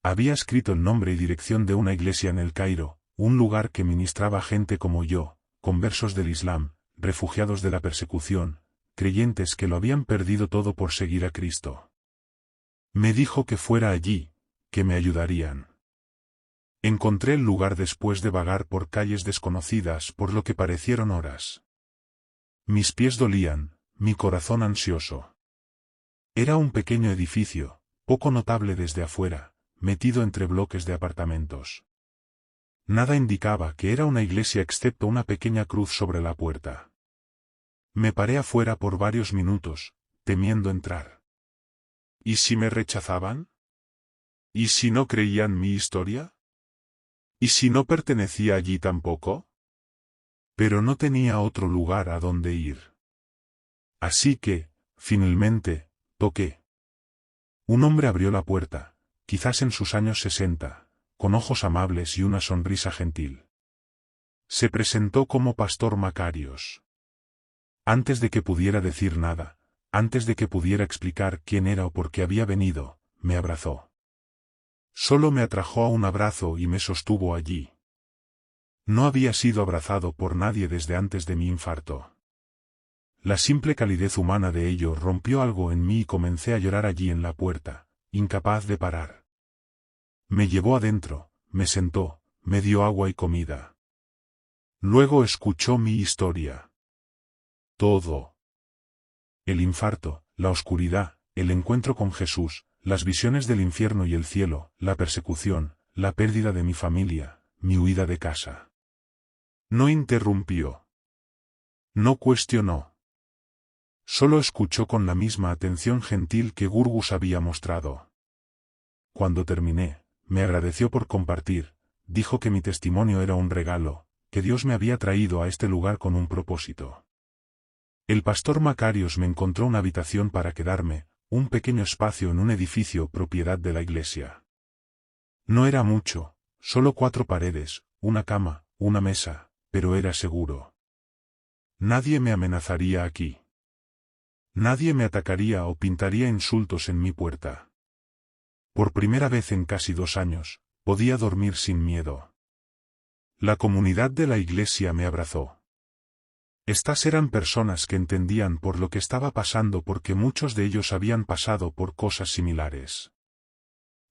Había escrito el nombre y dirección de una iglesia en el Cairo, un lugar que ministraba gente como yo, conversos del Islam, refugiados de la persecución, creyentes que lo habían perdido todo por seguir a Cristo. Me dijo que fuera allí, que me ayudarían. Encontré el lugar después de vagar por calles desconocidas por lo que parecieron horas. Mis pies dolían, mi corazón ansioso. Era un pequeño edificio, poco notable desde afuera, metido entre bloques de apartamentos. Nada indicaba que era una iglesia excepto una pequeña cruz sobre la puerta. Me paré afuera por varios minutos, temiendo entrar. ¿Y si me rechazaban? ¿Y si no creían mi historia? ¿Y si no pertenecía allí tampoco? Pero no tenía otro lugar a donde ir. Así que, finalmente, toqué. Un hombre abrió la puerta, quizás en sus años 60, con ojos amables y una sonrisa gentil. Se presentó como Pastor Macarios. Antes de que pudiera decir nada, antes de que pudiera explicar quién era o por qué había venido, me abrazó. Solo me atrajo a un abrazo y me sostuvo allí. No había sido abrazado por nadie desde antes de mi infarto. La simple calidez humana de ello rompió algo en mí y comencé a llorar allí en la puerta, incapaz de parar. Me llevó adentro, me sentó, me dio agua y comida. Luego escuchó mi historia. Todo. El infarto, la oscuridad, el encuentro con Jesús, las visiones del infierno y el cielo, la persecución, la pérdida de mi familia, mi huida de casa. No interrumpió. No cuestionó. Solo escuchó con la misma atención gentil que Gurgus había mostrado. Cuando terminé, me agradeció por compartir, dijo que mi testimonio era un regalo, que Dios me había traído a este lugar con un propósito. El pastor Macarios me encontró una habitación para quedarme, un pequeño espacio en un edificio propiedad de la iglesia. No era mucho, solo 4 paredes, una cama, una mesa, pero era seguro. Nadie me amenazaría aquí. Nadie me atacaría o pintaría insultos en mi puerta. Por primera vez en casi 2 años, podía dormir sin miedo. La comunidad de la iglesia me abrazó. Estas eran personas que entendían por lo que estaba pasando porque muchos de ellos habían pasado por cosas similares.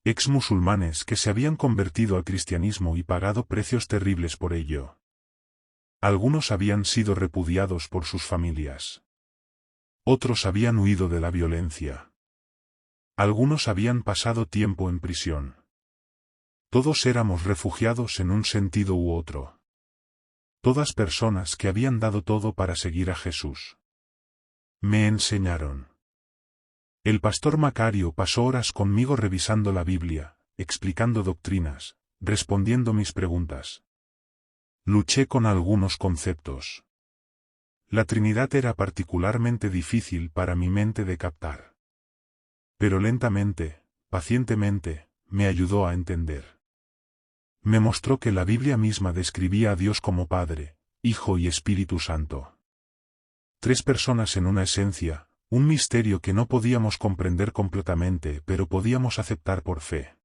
Ex-musulmanes que se habían convertido al cristianismo y pagado precios terribles por ello. Algunos habían sido repudiados por sus familias. Otros habían huido de la violencia. Algunos habían pasado tiempo en prisión. Todos éramos refugiados en un sentido u otro. Todas personas que habían dado todo para seguir a Jesús. Me enseñaron. El pastor Macario pasó horas conmigo revisando la Biblia, explicando doctrinas, respondiendo mis preguntas. Luché con algunos conceptos. La Trinidad era particularmente difícil para mi mente de captar. Pero lentamente, pacientemente, me ayudó a entender. Me mostró que la Biblia misma describía a Dios como Padre, Hijo y Espíritu Santo. 3 personas en una esencia, un misterio que no podíamos comprender completamente pero podíamos aceptar por fe.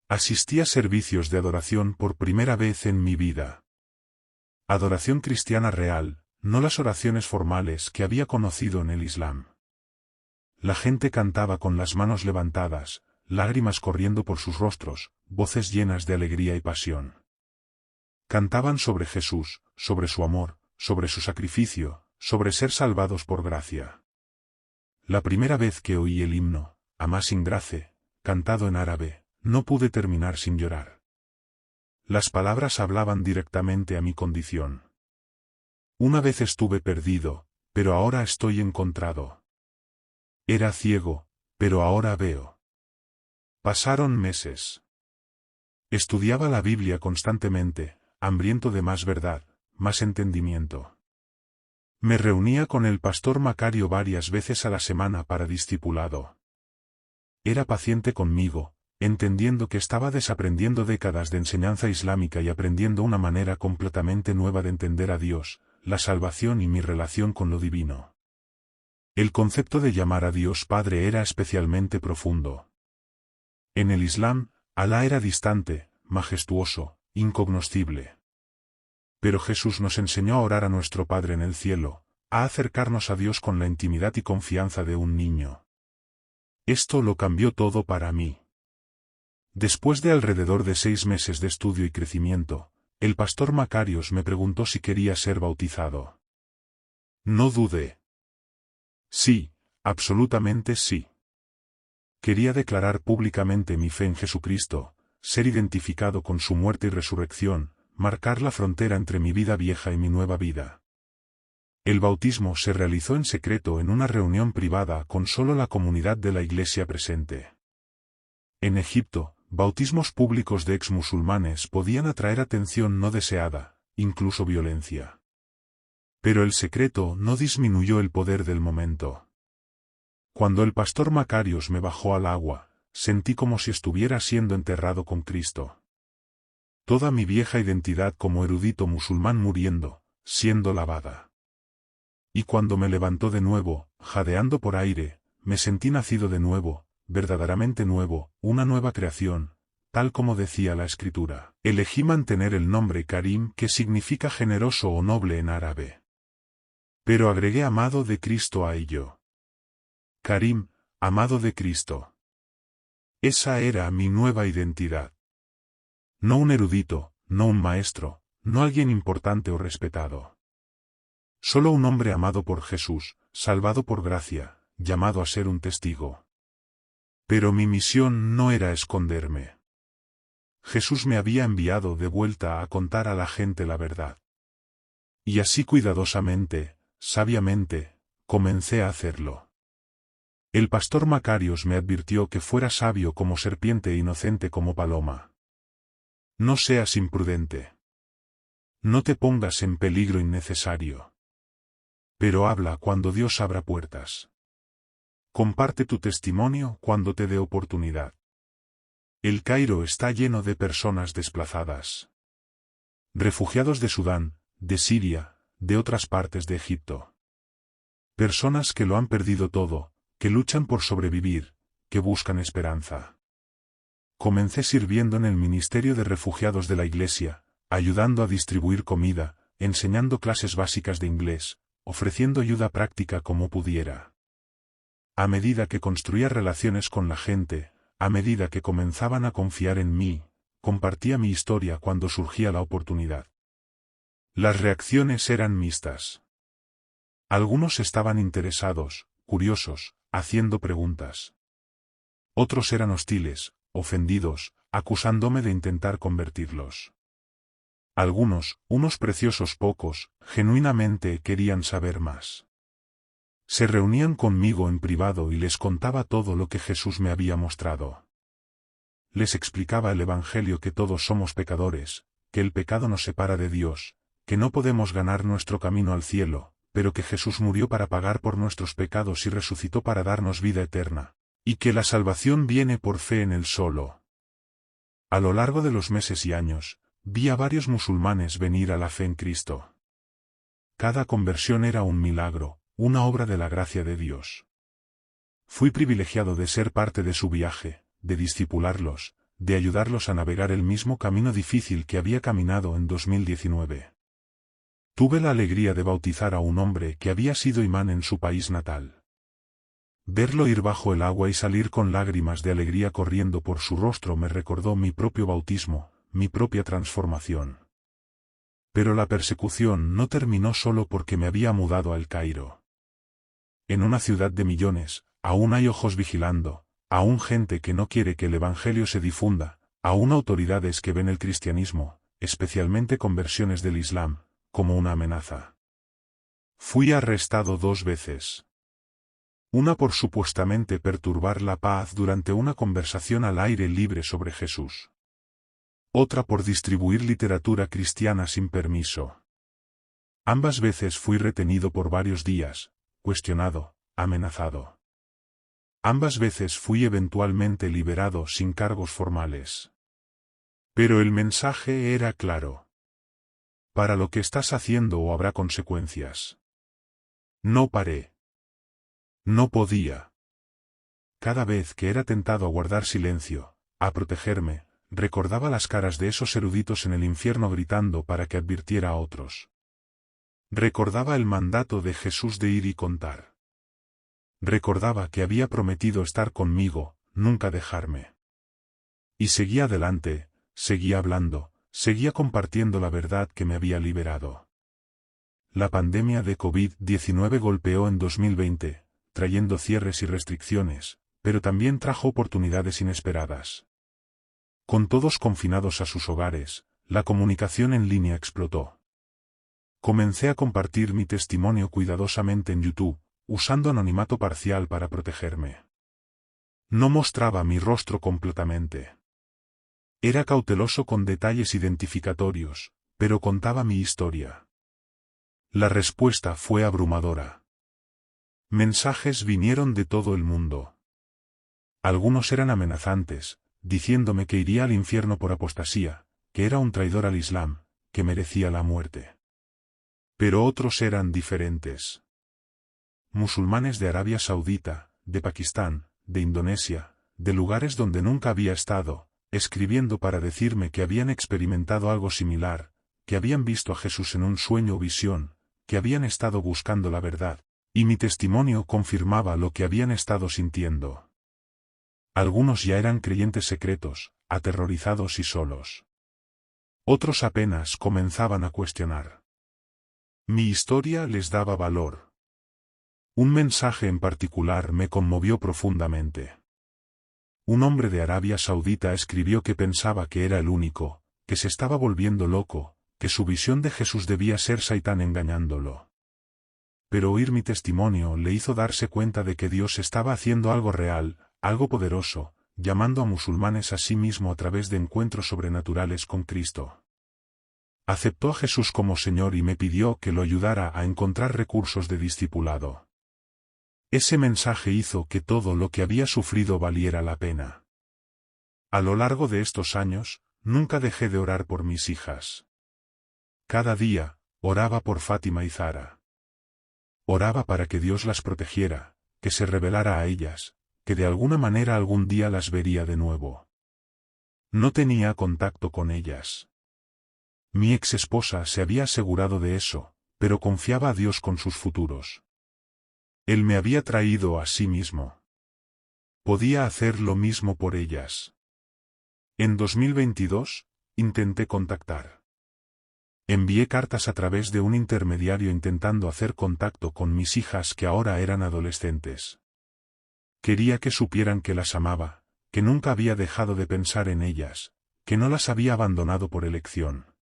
Asistí a servicios de adoración por primera vez en mi vida. Adoración cristiana real, no las oraciones formales que había conocido en el Islam. La gente cantaba con las manos levantadas, lágrimas corriendo por sus rostros, voces llenas de alegría y pasión. Cantaban sobre Jesús, sobre su amor, sobre su sacrificio, sobre ser salvados por gracia. La primera vez que oí el himno, Amazing Grace, cantado en árabe, no pude terminar sin llorar. Las palabras hablaban directamente a mi condición. Una vez estuve perdido, pero ahora estoy encontrado. Era ciego, pero ahora veo. Pasaron meses. Estudiaba la Biblia constantemente, hambriento de más verdad, más entendimiento. Me reunía con el pastor Macario varias veces a la semana para discipulado. Era paciente conmigo, entendiendo que estaba desaprendiendo décadas de enseñanza islámica y aprendiendo una manera completamente nueva de entender a Dios, la salvación y mi relación con lo divino. El concepto de llamar a Dios Padre era especialmente profundo. En el Islam, Alá era distante, majestuoso, incognoscible. Pero Jesús nos enseñó a orar a nuestro Padre en el cielo, a acercarnos a Dios con la intimidad y confianza de un niño. Esto lo cambió todo para mí. Después de alrededor de 6 meses de estudio y crecimiento, el pastor Macarios me preguntó si quería ser bautizado. No dudé. Sí, absolutamente sí. Quería declarar públicamente mi fe en Jesucristo, ser identificado con su muerte y resurrección, marcar la frontera entre mi vida vieja y mi nueva vida. El bautismo se realizó en secreto en una reunión privada con solo la comunidad de la iglesia presente. En Egipto, bautismos públicos de ex-musulmanes podían atraer atención no deseada, incluso violencia. Pero el secreto no disminuyó el poder del momento. Cuando el pastor Macarios me bajó al agua, sentí como si estuviera siendo enterrado con Cristo. Toda mi vieja identidad como erudito musulmán muriendo, siendo lavada. Y cuando me levantó de nuevo, jadeando por aire, me sentí nacido de nuevo, verdaderamente nuevo, una nueva creación, tal como decía la Escritura. Elegí mantener el nombre Karim, que significa generoso o noble en árabe. Pero agregué amado de Cristo a ello. Karim, amado de Cristo. Esa era mi nueva identidad. No un erudito, no un maestro, no alguien importante o respetado. Solo un hombre amado por Jesús, salvado por gracia, llamado a ser un testigo. Pero mi misión no era esconderme. Jesús me había enviado de vuelta a contar a la gente la verdad. Y así cuidadosamente, sabiamente, comencé a hacerlo. El pastor Macarios me advirtió que fuera sabio como serpiente e inocente como paloma. No seas imprudente. No te pongas en peligro innecesario. Pero habla cuando Dios abra puertas. Comparte tu testimonio cuando te dé oportunidad. El Cairo está lleno de personas desplazadas. Refugiados de Sudán, de Siria, de otras partes de Egipto. Personas que lo han perdido todo, que luchan por sobrevivir, que buscan esperanza. Comencé sirviendo en el Ministerio de Refugiados de la Iglesia, ayudando a distribuir comida, enseñando clases básicas de inglés, ofreciendo ayuda práctica como pudiera. A medida que construía relaciones con la gente, a medida que comenzaban a confiar en mí, compartía mi historia cuando surgía la oportunidad. Las reacciones eran mixtas. Algunos estaban interesados, curiosos, haciendo preguntas. Otros eran hostiles, ofendidos, acusándome de intentar convertirlos. Algunos, unos preciosos pocos, genuinamente querían saber más. Se reunían conmigo en privado y les contaba todo lo que Jesús me había mostrado. Les explicaba el Evangelio, que todos somos pecadores, que el pecado nos separa de Dios, que no podemos ganar nuestro camino al cielo, pero que Jesús murió para pagar por nuestros pecados y resucitó para darnos vida eterna, y que la salvación viene por fe en Él solo. A lo largo de los meses y años, vi a varios musulmanes venir a la fe en Cristo. Cada conversión era un milagro, una obra de la gracia de Dios. Fui privilegiado de ser parte de su viaje, de discipularlos, de ayudarlos a navegar el mismo camino difícil que había caminado en 2019. Tuve la alegría de bautizar a un hombre que había sido imán en su país natal. Verlo ir bajo el agua y salir con lágrimas de alegría corriendo por su rostro me recordó mi propio bautismo, mi propia transformación. Pero la persecución no terminó solo porque me había mudado a El Cairo. En una ciudad de millones, aún hay ojos vigilando, aún gente que no quiere que el evangelio se difunda, aún autoridades que ven el cristianismo, especialmente conversiones del Islam, como una amenaza. Fui arrestado 2 veces. Una por supuestamente perturbar la paz durante una conversación al aire libre sobre Jesús. Otra por distribuir literatura cristiana sin permiso. Ambas veces fui retenido por varios días, cuestionado, amenazado. Ambas veces fui eventualmente liberado sin cargos formales. Pero el mensaje era claro. Para lo que estás haciendo o habrá consecuencias. No paré. No podía. Cada vez que era tentado a guardar silencio, a protegerme, recordaba las caras de esos eruditos en el infierno gritando para que advirtiera a otros. Recordaba el mandato de Jesús de ir y contar. Recordaba que había prometido estar conmigo, nunca dejarme. Y seguía adelante, seguía hablando, seguía compartiendo la verdad que me había liberado. La pandemia de COVID-19 golpeó en 2020, trayendo cierres y restricciones, pero también trajo oportunidades inesperadas. Con todos confinados a sus hogares, la comunicación en línea explotó. Comencé a compartir mi testimonio cuidadosamente en YouTube, usando anonimato parcial para protegerme. No mostraba mi rostro completamente. Era cauteloso con detalles identificatorios, pero contaba mi historia. La respuesta fue abrumadora. Mensajes vinieron de todo el mundo. Algunos eran amenazantes, diciéndome que iría al infierno por apostasía, que era un traidor al Islam, que merecía la muerte. Pero otros eran diferentes. Musulmanes de Arabia Saudita, de Pakistán, de Indonesia, de lugares donde nunca había estado, escribiendo para decirme que habían experimentado algo similar, que habían visto a Jesús en un sueño o visión, que habían estado buscando la verdad, y mi testimonio confirmaba lo que habían estado sintiendo. Algunos ya eran creyentes secretos, aterrorizados y solos. Otros apenas comenzaban a cuestionar. Mi historia les daba valor. Un mensaje en particular me conmovió profundamente. Un hombre de Arabia Saudita escribió que pensaba que era el único, que se estaba volviendo loco, que su visión de Jesús debía ser Satán engañándolo. Pero oír mi testimonio le hizo darse cuenta de que Dios estaba haciendo algo real, algo poderoso, llamando a musulmanes a sí mismo a través de encuentros sobrenaturales con Cristo. Aceptó a Jesús como Señor y me pidió que lo ayudara a encontrar recursos de discipulado. Ese mensaje hizo que todo lo que había sufrido valiera la pena. A lo largo de estos años, nunca dejé de orar por mis hijas. Cada día, oraba por Fátima y Zara. Oraba para que Dios las protegiera, que se revelara a ellas, que de alguna manera algún día las vería de nuevo. No tenía contacto con ellas. Mi ex esposa se había asegurado de eso, pero confiaba a Dios con sus futuros. Él me había traído a sí mismo. Podía hacer lo mismo por ellas. En 2022, intenté contactar. Envié cartas a través de un intermediario intentando hacer contacto con mis hijas que ahora eran adolescentes. Quería que supieran que las amaba, que nunca había dejado de pensar en ellas, que no las había abandonado por elección.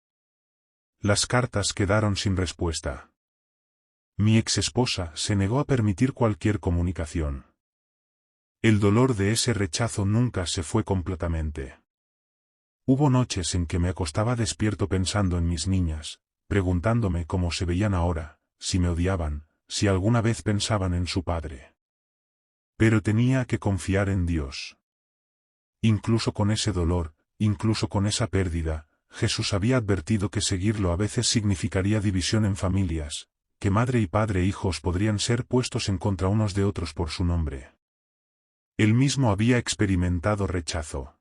Las cartas quedaron sin respuesta. Mi ex esposa se negó a permitir cualquier comunicación. El dolor de ese rechazo nunca se fue completamente. Hubo noches en que me acostaba despierto pensando en mis niñas, preguntándome cómo se veían ahora, si me odiaban, si alguna vez pensaban en su padre. Pero tenía que confiar en Dios. Incluso con ese dolor, incluso con esa pérdida, Jesús había advertido que seguirlo a veces significaría división en familias, que madre y padre e hijos podrían ser puestos en contra unos de otros por su nombre. Él mismo había experimentado rechazo.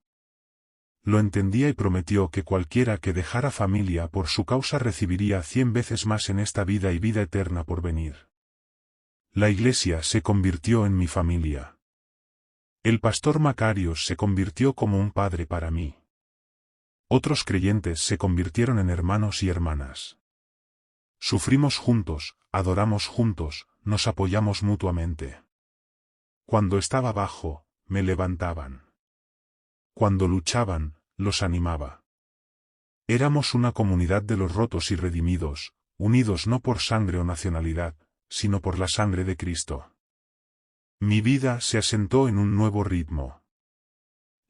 Lo entendía y prometió que cualquiera que dejara familia por su causa recibiría 100 veces más en esta vida y vida eterna por venir. La iglesia se convirtió en mi familia. El pastor Macarios se convirtió como un padre para mí. Otros creyentes se convirtieron en hermanos y hermanas. Sufrimos juntos, adoramos juntos, nos apoyamos mutuamente. Cuando estaba bajo, me levantaban. Cuando luchaban, los animaba. Éramos una comunidad de los rotos y redimidos, unidos no por sangre o nacionalidad, sino por la sangre de Cristo. Mi vida se asentó en un nuevo ritmo.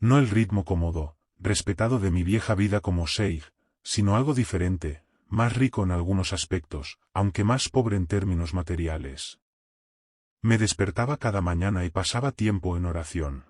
No el ritmo cómodo, respetado de mi vieja vida como sheikh, sino algo diferente, más rico en algunos aspectos, aunque más pobre en términos materiales. Me despertaba cada mañana y pasaba tiempo en oración.